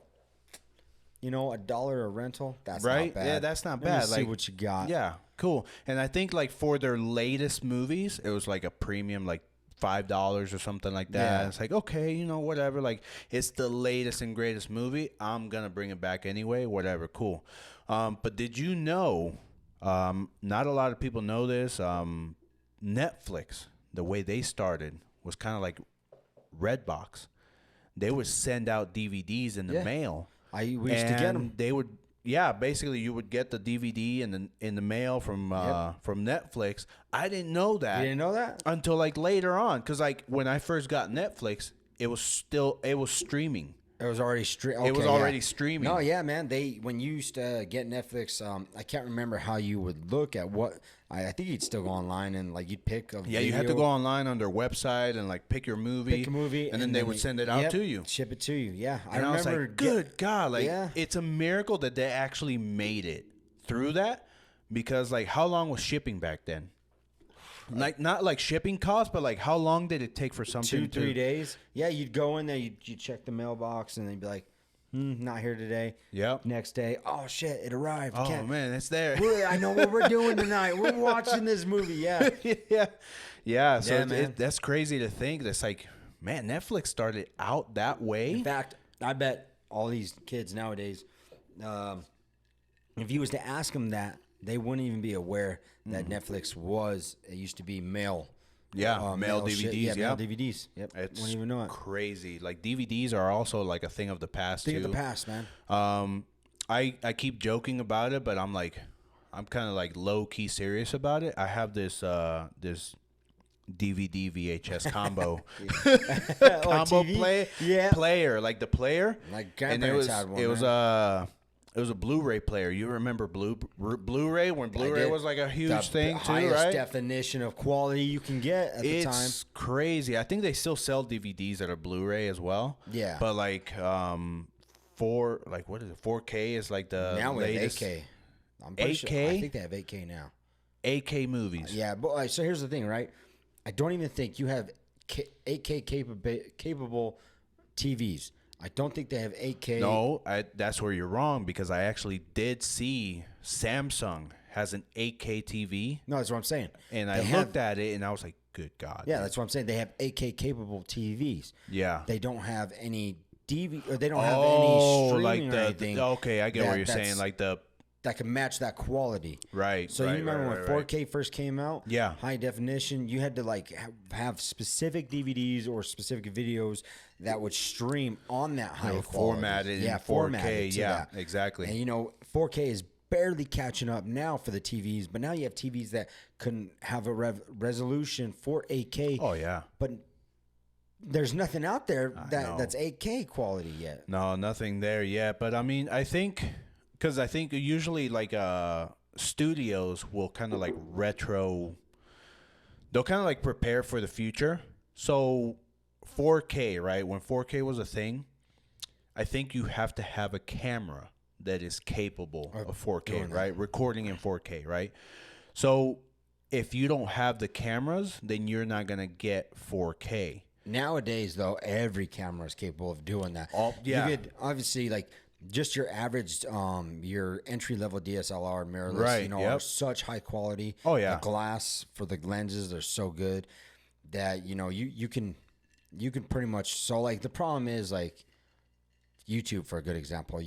$1 a rental. That's Right? not bad. Yeah, that's not Let me bad. see Like, what you got. Yeah, cool. And I think like for their latest movies, it was like a premium, like $5 or something like that. Yeah. It's like, okay, whatever. Like, it's the latest and greatest movie. I'm gonna bring it back anyway. Whatever, cool. But did you know? Not a lot of people know this. Netflix, the way they started was kind of like Redbox. They would send out DVDs in the Yeah. mail. We used to get them. They would, basically you would get the DVD in the mail from Netflix. I didn't know that. You didn't know that? Until like later on, because like when I first got Netflix, it was streaming. It was already It was already streaming. No, yeah, man. When you used to get Netflix, I can't remember how you would look at what. I think you'd still go online and like you'd pick a Yeah, you had to go online on their website and like pick your movie. pick a movie, and then they would send it out yep, to you. ship it to you. Yeah, And I was like, good God, like Yeah. it's a miracle that they actually made it through that, because like how long was shipping back then? Like not like shipping costs, but like how long did it take for something? 2-3 days. Yeah, you'd go in there, you check the mailbox, and they'd be like, not here today. Yep. Next day, oh shit, it arrived. Oh Can't- man, it's there. I know what we're doing tonight. We're watching this movie. Yeah. yeah. So Yeah, man. that's crazy to think. That's like, man, Netflix started out that way. In fact, I bet all these kids nowadays, if you was to ask them that, they wouldn't even be aware that Netflix it used to be mail. Yeah, mail shit. DVDs. Mail DVDs. Yep. It's Wouldn't even know it. crazy. Like DVDs are also like a thing of the past Think too. of the past, man. I keep joking about it, but I'm kind of like low key serious about it. I have this this DVD VHS combo combo TV? player, like the player. Like And grandparents had one. it was a Blu-ray player. You remember Blu-ray when Blu-ray was like a huge thing too, highest right? definition of quality you can get at the time. It's crazy. I think they still sell DVDs that are Blu-ray as well. Yeah. But like what is it? 4K is like the Now we have latest 8K. I'm pretty sure. 8K? I think they have 8K now. 8K movies. Yeah, but so here's the thing, right? I don't even think you have 8K capable TVs. I don't think they have 8K. No, that's where you're wrong, because I actually did see Samsung has an 8K TV, No, that's what I'm saying. and I looked at it and I was like, good God. Yeah, that's what I'm saying. They have 8K capable TVs. Yeah. They don't have any or they don't have Oh, any streaming like or the anything. okay, I get what you're that's- saying. Like the that can match that quality. right. So right, you remember right, when right, 4K first came out? Yeah. High definition. You had to like have specific DVDs or specific videos that would stream on that high They were quality. formatted in 4K. formatted to Yeah, that. exactly. And 4K is barely catching up now for the TVs, but now you have TVs that can have a resolution for 8K. Oh yeah. But there's nothing out there know. that's 8K quality yet. No, nothing there yet. But I mean, I think usually like studios will kind of like they'll kind of like prepare for the future. So 4K, right? When 4K was a thing, I think you have to have a camera that is capable of 4K, right? Recording in 4K, right? So if you don't have the cameras, then you're not going to get 4K. Nowadays, though, every camera is capable of doing that. Yeah. You could obviously like just your average, your entry level DSLR mirrorless, Right, are yep. such high quality. Oh, yeah. The glass for the lenses, they're so good that you can pretty much. So like the problem is like YouTube, for a good example,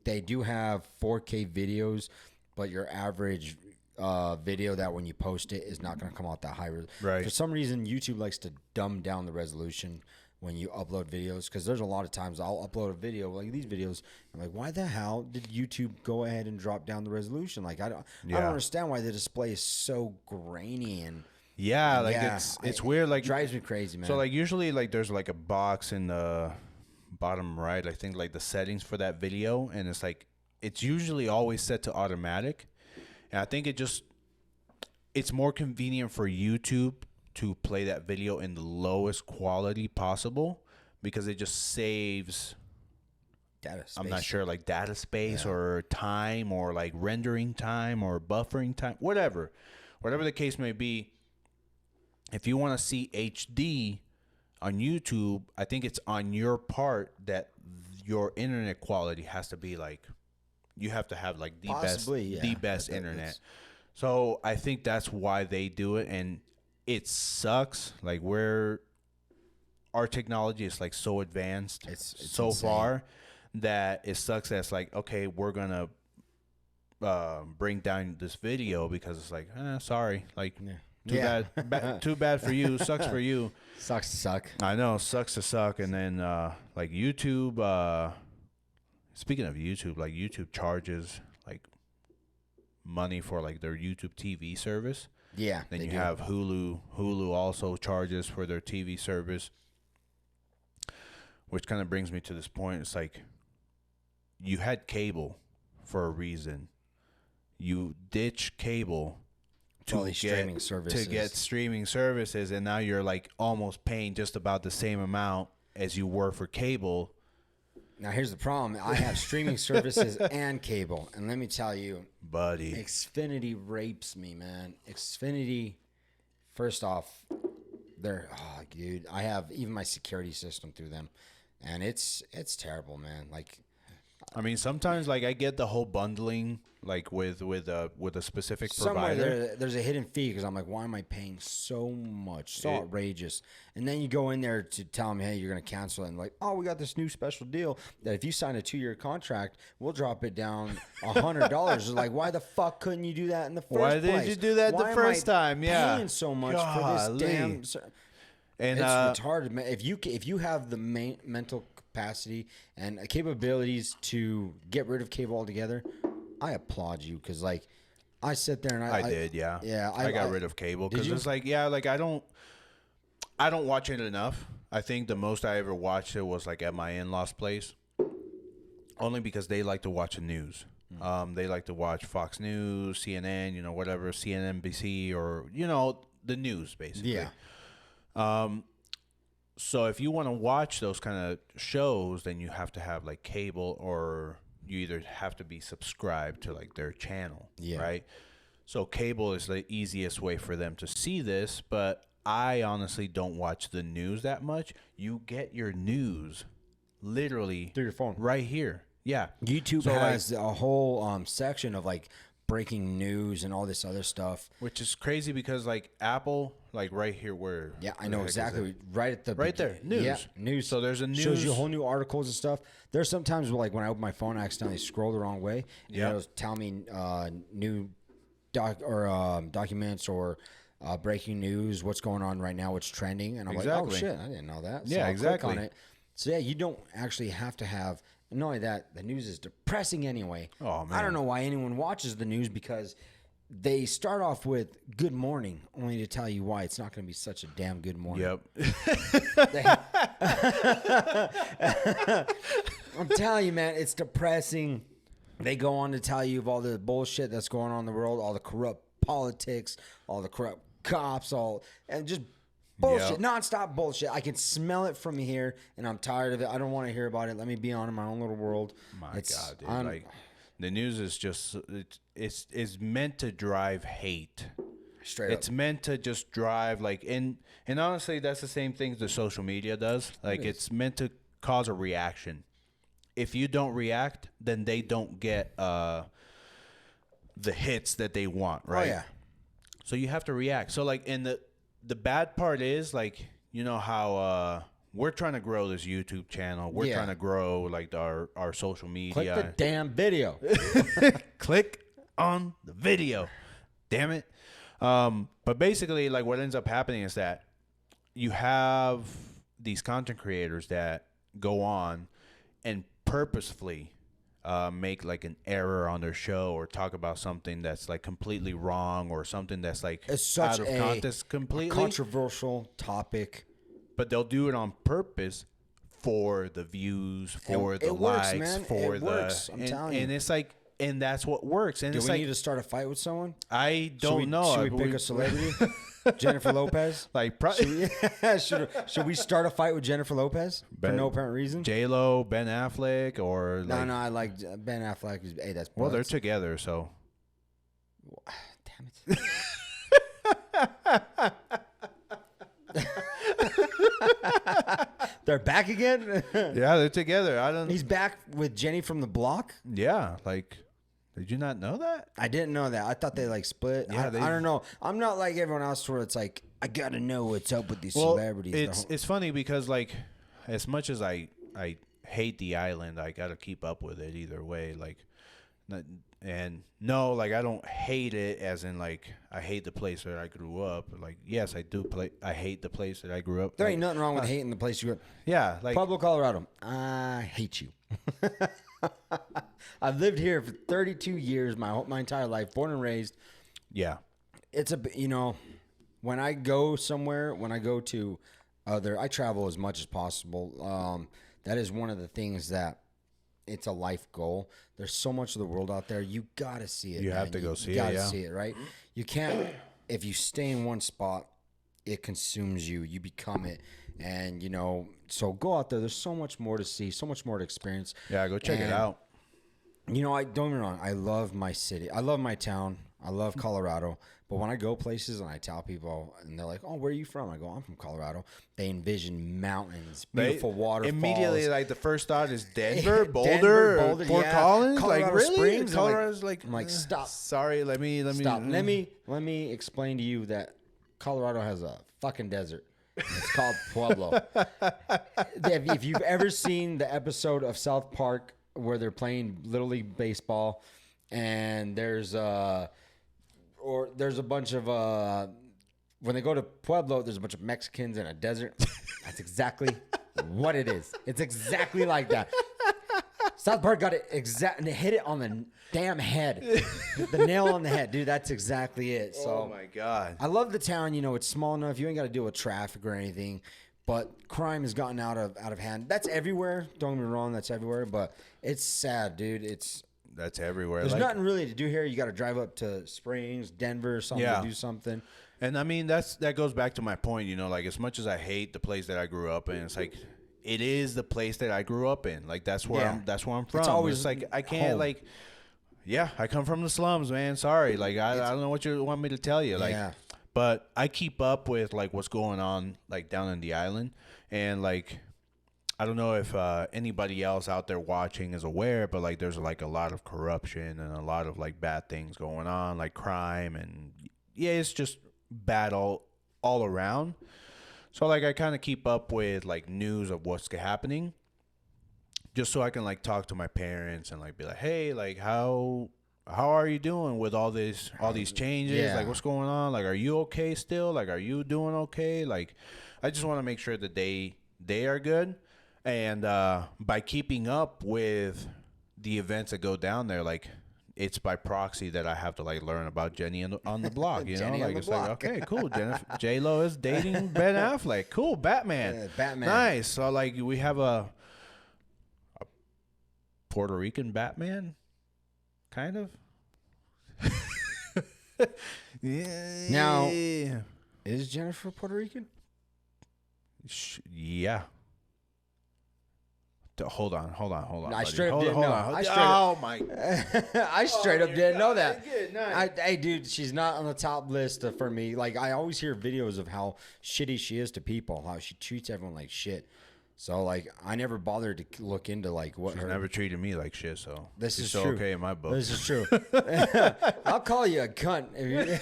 they do have 4K videos, but your average video that when you post it is not going to come out that high. Right. For some reason, YouTube likes to dumb down the resolution when you upload videos, because there's a lot of times I'll upload a video like these videos. I'm like, why the hell did YouTube go ahead and drop down the resolution? Like I don't understand why the display is so grainy and Yeah, like yeah, it's weird. Like drives me crazy, man. So like usually like there's like a box in the bottom right, I think, like the settings for that video, and it's usually always set to automatic. And I think it's more convenient for YouTube to play that video in the lowest quality possible, because it just saves, data space. I'm not sure, like data space or time or like rendering time or buffering time, whatever the case may be. if you want to see HD on YouTube, I think it's on your part that your internet quality has to be like, you have to have like the Possibly, best yeah. internet. So I think that's why they do it, and it sucks. Like where our technology is like so advanced, It's so insane. far that it sucks. That it's like, okay, we're gonna bring down this video because it's like, sorry, like too bad for you, sucks for you. Sucks to suck. I know, sucks to suck. And then like YouTube. Speaking of YouTube, like YouTube charges like money for like their YouTube TV service. Yeah. Then you have Hulu. Hulu also charges for their TV service, which kind of brings me to this point. It's like you had cable for a reason. You ditch cable to streaming services. streaming services, and now you're like almost paying just about the same amount as you were for cable. Now here's the problem. I have streaming services and cable, and let me tell you, buddy, Xfinity rapes me, man. Xfinity, first off, dude, I have even my security system through them, and it's terrible, man. Like, I mean, sometimes like I get the whole bundling like with a specific somewhere provider. there's a hidden fee because I'm like, why am I paying so much? So outrageous. And then you go in there to tell them, hey, you're going to cancel it. And like, oh, we got this new special deal that if you sign a 2-year contract, we'll drop it down $100. It's like, why the fuck couldn't you do that in the first place? Why did you do that the first time? Yeah. Paying so much for this damn... And it's retarded, man. If you have the mental capacity and capabilities to get rid of cable altogether, I applaud you because, like, I sit there and I did, yeah. Yeah, I got rid of cable because it's like, like I don't watch it enough. I think the most I ever watched it was like at my in-laws' place, only because they like to watch the news. They like to watch Fox News, CNN, whatever, CNNBC, or the news basically. Yeah. So if you want to watch those kind of shows, then you have to have like cable, or you either have to be subscribed to like their channel, right? So cable is the easiest way for them to see this, but I honestly don't watch the news that much. You get your news literally through your phone right here. Yeah. YouTube has a whole section of like breaking news and all this other stuff, which is crazy because like Apple, like right here where I know exactly, right at the there, news. News. So there's a news, shows you whole new articles and stuff. There's sometimes like when I open my phone, I accidentally scroll the wrong way. It'll tell me new documents or breaking news, what's going on right now, what's trending, and I'm like, oh shit, I didn't know that. So I'll exactly. click on it. So you don't actually have to have. Not only that, the news is depressing anyway. Oh, man. I don't know why anyone watches the news because they start off with good morning, only to tell you why it's not going to be such a damn good morning. Yep. I'm telling you, man, it's depressing. They go on to tell you of all the bullshit that's going on in the world, all the corrupt politics, all the corrupt cops, and just bullshit, nonstop bullshit. I can smell it from here, and I'm tired of it. I don't want to hear about it. Let me be on in my own little world. God, dude! Like the news is just it's meant to drive hate. Straight up. It's meant to just drive like and honestly, that's the same thing the social media does. Like it's meant to cause a reaction. If you don't react, then they don't get the hits that they want, right? Oh yeah. So you have to react. So like the bad part is like how we're trying to grow this YouTube channel. We're trying to grow like our social media. Click the damn video. Click on the video. Damn it. But basically like what ends up happening is that you have these content creators that go on and purposefully make like an error on their show or talk about something that's like completely wrong or something that's like out of context completely. Controversial topic. But they'll do it on purpose for the views, for the likes, man. for it the works. I'm telling you. And it's like, and that's what works. And do it's we like, need to start a fight with someone? I don't know. Should we pick a celebrity? Jennifer Lopez? Like, should we start a fight with Jennifer Lopez for no apparent reason? J-Lo, Ben Affleck, or no, I like Ben Affleck. Hey, that's well, they're together, so. Damn it. They're back again? Yeah, they're together. I don't. He's back with Jenny from the block? Yeah, like, did you not know that? I didn't know that. I thought they like split. Yeah, I don't know. I'm not like everyone else where it's like, I got to know what's up with these celebrities. It's funny because, like, as much as I hate the island, I got to keep up with it either way. Like, and no, like, I don't hate it as in, like, I hate the place where I grew up. Like, yes, I hate the place that I grew up. There like, ain't nothing wrong with hating the place you grew up. Yeah, like Pueblo, Colorado. I hate you. I've lived here for 32 years, my entire life, born and raised. yeah, It's when I go somewhere, when I go to I travel as much as possible. That is one of the things that it's a life goal. There's so much of the world out there. You got to see it. You have to go see it, yeah. You got to see it, right? You can't, if you stay in one spot, it consumes you. You become it. And, so go out there. There's so much more to see, so much more to experience. yeah, go check it out. I don't get me wrong. I love my city. I love my town. I love Colorado. But when I go places and I tell people, and they're like, "Oh, where are you from?" I go, "I'm from Colorado." They envision mountains, beautiful waterfalls. Immediately, like the first thought is Denver, Boulder, Fort Collins. Colorado like really, Springs. Colorado's like, I'm like, stop. Sorry, let me Stop. Let me explain to you that Colorado has a fucking desert. It's called Pueblo. If you've ever seen the episode of South Park where they're playing Little League baseball, and there's a bunch of when they go to Pueblo, there's a bunch of Mexicans in a desert. That's exactly what it is. It's exactly like that. South Park got it exact and hit it on the damn head. The nail on the head, dude. That's exactly it. So, oh my god, I love the town. It's small enough. You ain't got to deal with traffic or anything. But crime has gotten out of hand. That's everywhere. Don't get me wrong. That's everywhere. But it's sad, dude. that's everywhere. There's nothing really to do here. You got to drive up to Springs, Denver, or something to do something. And I mean, that goes back to my point. Like, as much as I hate the place that I grew up in, it's like it is the place that I grew up in. Like, that's where I'm from. It's always like I can't home. like. Yeah, I come from the slums, man. Sorry, like I don't know what you want me to tell you. Like, but I keep up with like what's going on like down in the island, and like I don't know if anybody else out there watching is aware, but like there's like a lot of corruption and a lot of like bad things going on, like crime, and it's just bad all around. So like I kind of keep up with like news of what's happening, just so I can like talk to my parents and like be like, hey, like how are you doing with all these changes? Yeah. Like, what's going on? Like, are you okay still? Like, are you doing okay? Like, I just want to make sure that they are good. And by keeping up with the events that go down there, like, it's by proxy that I have to like learn about Jenny on the block. You know, like it's like, okay, cool. J-Lo is dating Ben Affleck. Cool, Batman. Batman. Nice. So like we have a Puerto Rican Batman, kind of. Yeah. Now, is Jennifer Puerto Rican? Yeah. Hold on. I straight up hold didn't know. on. Oh my. I straight up didn't know that. Good, nice. Hey, dude, she's not on the top list for me. Like, I always hear videos of how shitty she is to people, how she treats everyone like shit. So, like, I never bothered to look into, like, what She's her... never treated me like shit, so This she's is so true. okay in my book. This is true. I'll call you a cunt. If you...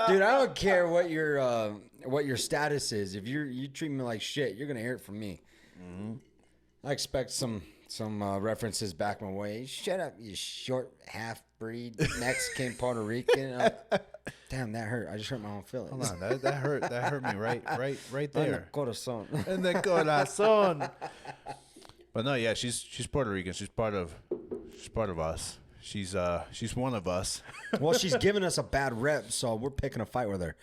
Dude, I don't care what your status is. If you treat me like shit, you're going to hear it from me. Mm-hmm. I expect some references back my way. Shut up, you short half-breed Mexican Puerto Rican. Damn, that hurt. I just hurt my own feelings. Hold on, that hurt. That hurt me right there. En el corazón. In the corazón. But no, yeah, she's Puerto Rican. She's part of us. She's one of us. Well, she's giving us a bad rep, so we're picking a fight with her.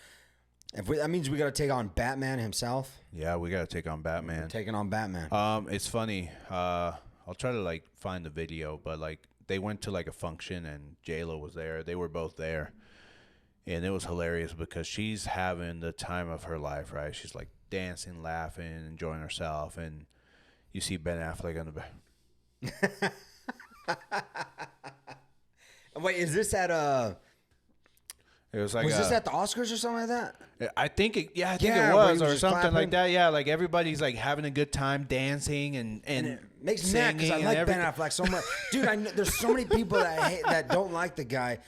That means we got to take on Batman himself. Yeah, we got to take on Batman. We're taking on Batman. It's funny. I'll try to like find the video, but like they went to like a function and J-Lo was there. They were both there. And it was hilarious because she's having the time of her life, right? She's like dancing, laughing, enjoying herself, and you see Ben Affleck on the back. Wait, is this at It was like Was this at the Oscars or something like that? I think it Yeah, it where was, he was or just something clapping. like that. Yeah, like everybody's like having a good time dancing and It makes me mad because I singing like and Ben everything. Affleck so much, dude. I know, there's so many people that I hate, that don't like the guy.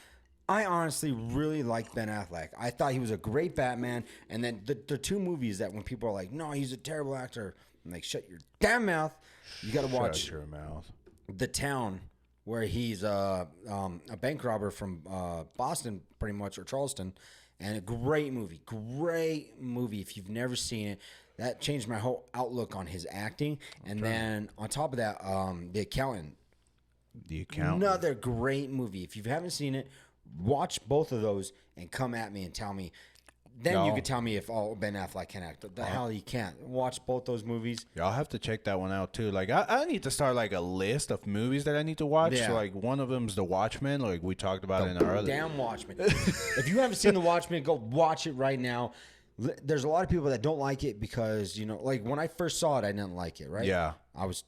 I honestly really like Ben Affleck. I thought he was a great Batman, and then the two movies that when people are like, "No, he's a terrible actor," I'm like, "Shut your damn mouth!" You got to watch Shut your mouth. The Town, where he's a bank robber from Boston, pretty much, or Charleston, and a great movie. Great movie. If you've never seen it, that changed my whole outlook on his acting. And then on top of that, The Accountant. The Accountant. Another great movie. If you haven't seen it, watch both of those and come at me and tell me. Then you No. could tell me if Ben Affleck can act. The hell he can't. Watch both those movies. Y'all have to check that one out too. Like I need to start like a list of movies that I need to watch. Yeah. So like one of them's The Watchmen, like we talked about in our other. Damn Watchmen. If you haven't seen The Watchmen, go watch it right now. There's a lot of people that don't like it because, you know, like when I first saw it, I didn't like it, right? Yeah. I was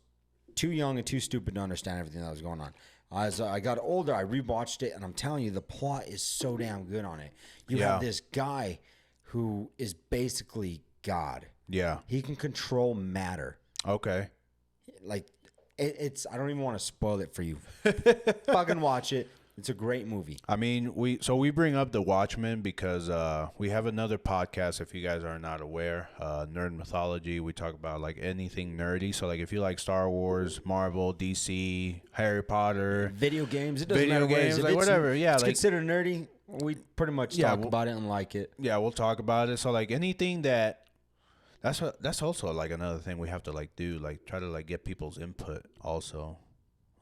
too young and too stupid to understand everything that was going on. As I got older, I rewatched it, and I'm telling you, the plot is so damn good on it. You Yeah. have this guy who is basically God. Yeah. He can control matter. Okay. Like, it's I don't even want to spoil it for you. Fucking watch it. It's a great movie. I mean, we bring up The Watchmen because we have another podcast. If you guys are not aware, Nerd Mythology. We talk about like anything nerdy. So like if you like Star Wars, Marvel, DC, Harry Potter, Video games. It doesn't Video matter what it games, is. If like it's- whatever. Yeah, it's like considered nerdy. We pretty much Yeah, talk well- about it and like it. yeah, we'll talk about it. So like anything that that's also like another thing we have to like do, like try to like get people's input also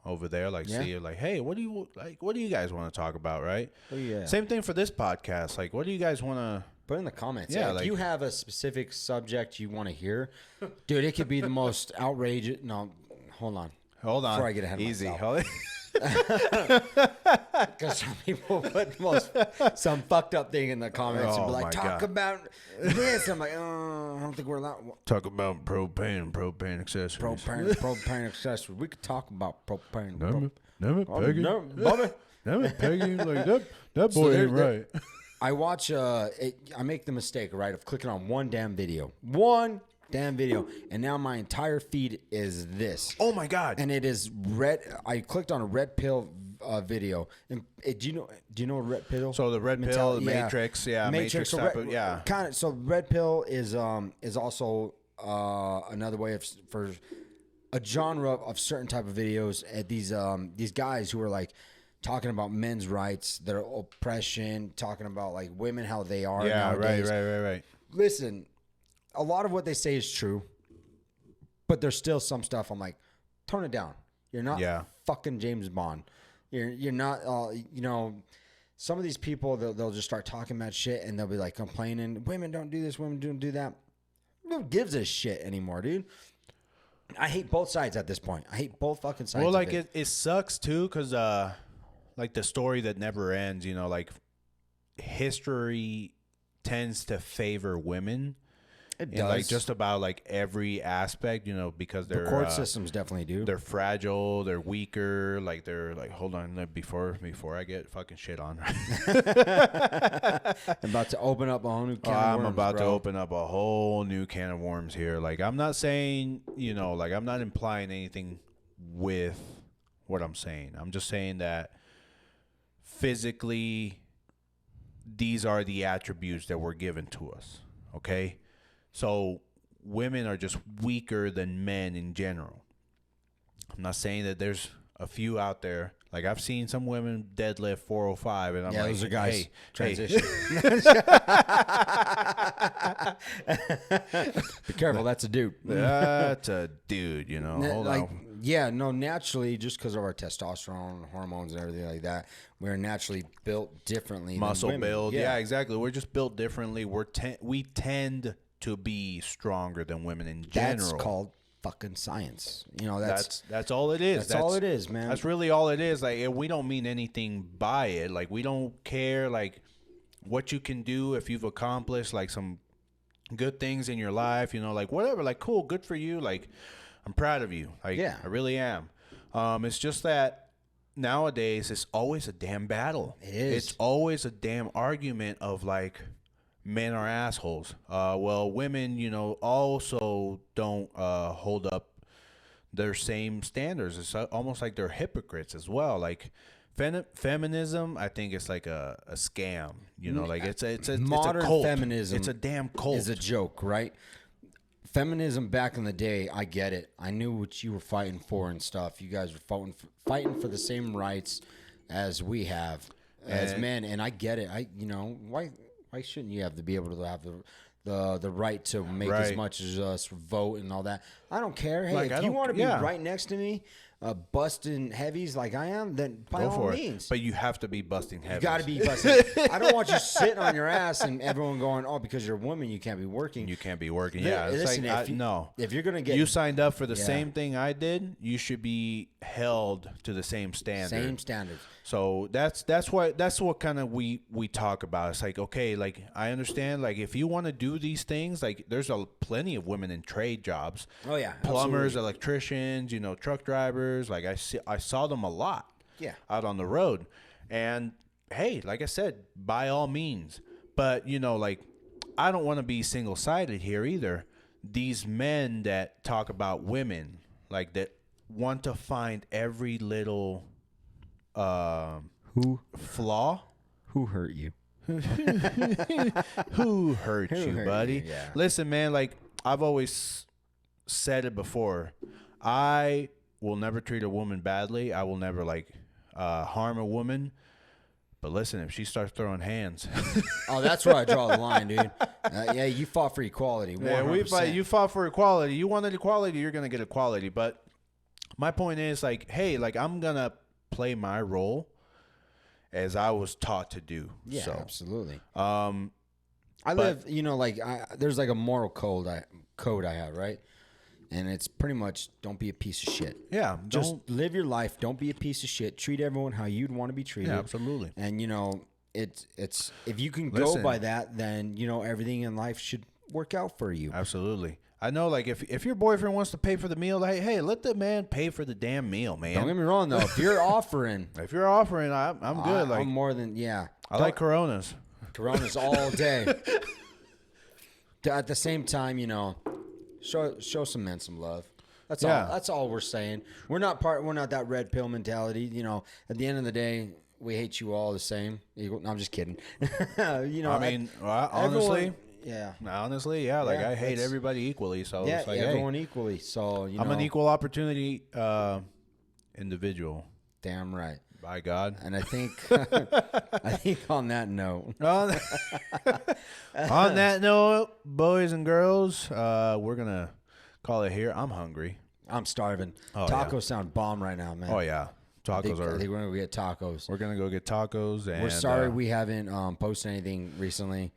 over there, like Yeah. see like, hey, what do you guys want to talk about, right? Oh yeah. Same thing for this podcast. Like, what do you guys want to? Put in the comments. Yeah, if like- you have a specific subject you want to hear, dude, it could be the most outrageous. No, hold on. Hold on, Before I get ahead of easy. myself. Hold- Because some people put some fucked up thing in the comments and Oh be my like, talk God. about this. I'm like, oh, I don't think we're allowed. Talk about propane accessories. Propane accessories. We could talk about propane. Damn it, Peggy. No, Bobby. Damn it, Peggy. Like that So boy there- ain't right. I watch. I make the mistake, right, of clicking on one damn video, and now my entire feed is this. Oh my God. And it is red. I clicked on a red pill video. And do you know what red pill? So the red pill, Matrix, Matrix type of, yeah. Kind of. So red pill is also another way for a genre of certain type of videos. These guys who are like talking about men's rights, their oppression, talking about like women how they are. Yeah, nowadays. right. Listen, a lot of what they say is true, but there's still some stuff I'm like, tone it down. You're not fucking James Bond. You're not, some of these people, they'll just start talking about shit and they'll be like complaining, women don't do this, women don't do that. Who gives a shit anymore, dude? I hate both sides at this point. I hate both fucking sides. Well, of like it sucks too, because like the story that never ends. You know, like history tends to favor women. It in does. like just about like every aspect. You know, because they're the court systems definitely do. they're fragile, they're weaker. Like they're like, hold on, before I get fucking shit on. I'm about to open up a whole new can of worms, I'm about to bro. open up a whole new can of worms here. Like, I'm not saying, like, I'm not implying anything with what I'm saying. I'm just saying that physically, these are the attributes that were given to us. Okay? So, women are just weaker than men in general. I'm not saying that there's a few out there. Like, I've seen some women deadlift 405, and I'm like, those are guys. hey, Transition. Be careful, that's a dude. That's a dude, Hold on. Yeah, no, naturally, just because of our testosterone, hormones, and everything like that, we're naturally built differently. Muscle than women. build. Yeah, exactly. We're just built differently. We tend to be stronger than women in general. That's called fucking science. That's all it is. That's all it is, man. That's really all it is. Like, we don't mean anything by it. Like, we don't care like what you can do if you've accomplished like some good things in your life, like whatever, like cool, good for you. Like, I'm proud of you. Like, Yeah. I really am. It's just that nowadays it's always a damn battle. It is. It's always a damn argument of like men are assholes. Well, women, also don't hold up their same standards. It's almost like they're hypocrites as well. Like feminism, I think it's like a scam. Like it's modern a cult. feminism. It's a damn cult. Is a joke, right? Feminism back in the day, I get it. I knew what you were fighting for and stuff. You guys were fighting for the same rights as we have as men, and I get it. Why shouldn't you have to be able to have the right to make as much as us, vote and all that? I don't care. Hey, if you want to be right next to me, busting heavies like I am, then by all means. But you have to be busting heavies. You got to be busting. I don't want you sitting on your ass and everyone going, "Oh, because you're a woman, you can't be working." You can't be working. Yeah, it's listen, like no. If you're gonna get, you signed up for the same thing I did, you should be held to the same standard. Same standards. So that's what kind of we talk about. It's like, okay, like I understand, like if you want to do these things, like there's plenty of women in trade jobs. Oh yeah, plumbers, electricians, truck drivers. Like I saw them a lot. Yeah, out on the road, and hey, like I said, by all means. But like I don't want to be single sided here either. These men that talk about women, like that want to find every little flaw. Who hurt you? Who hurt you, buddy? Yeah. Listen, man, like I've always said it before. I will never treat a woman badly. I will never harm a woman. But listen, if she starts throwing hands, oh, that's where I draw the line, dude. Yeah, you fought for equality. 100%. Yeah, you fought for equality. You wanted equality, you're gonna get equality. But my point is, like, hey, like I'm gonna play my role as I was taught to do. Yeah, so, absolutely. There's like a moral code I have, right? And it's pretty much don't be a piece of shit. Yeah, just live your life. Don't be a piece of shit. Treat everyone how you'd want to be treated. Yeah, absolutely. And it's if you can go by that, then everything in life should work out for you. Absolutely. I know, like, if your boyfriend wants to pay for the meal, hey, let the man pay for the damn meal, man. Don't get me wrong, though. If you're offering, I'm good. I'm more than I like Coronas. Coronas all day. At the same time, show some men some love. That's all. That's all we're saying. We're not that red pill mentality. At the end of the day, we hate you all the same. No, I'm just kidding. Honestly. Yeah. Honestly, yeah. Like I hate everybody equally. So yeah, it's like, everyone equally. So I'm an equal opportunity individual. Damn right. By God. And I think on that note, on that note, boys and girls, we're gonna call it here. I'm hungry. I'm starving. Tacos sound bomb right now, man. Oh yeah. I think we're gonna go get tacos. We're gonna go get tacos, and we're sorry we haven't posted anything recently.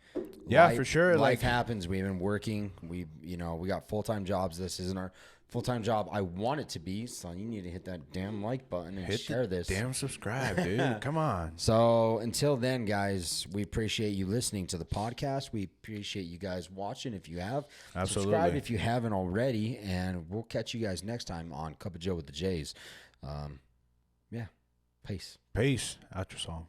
Yeah, for sure. Life happens. We've been working. We got full-time jobs. This isn't our full-time job. I want it to be. So you need to hit that damn like button and share this. Damn subscribe, dude. Come on. So until then, guys, we appreciate you listening to the podcast. We appreciate you guys watching. If you have, subscribe if you haven't already, and we'll catch you guys next time on Cup of Joe with the Jays. Yeah. Peace. Peace. Outro song.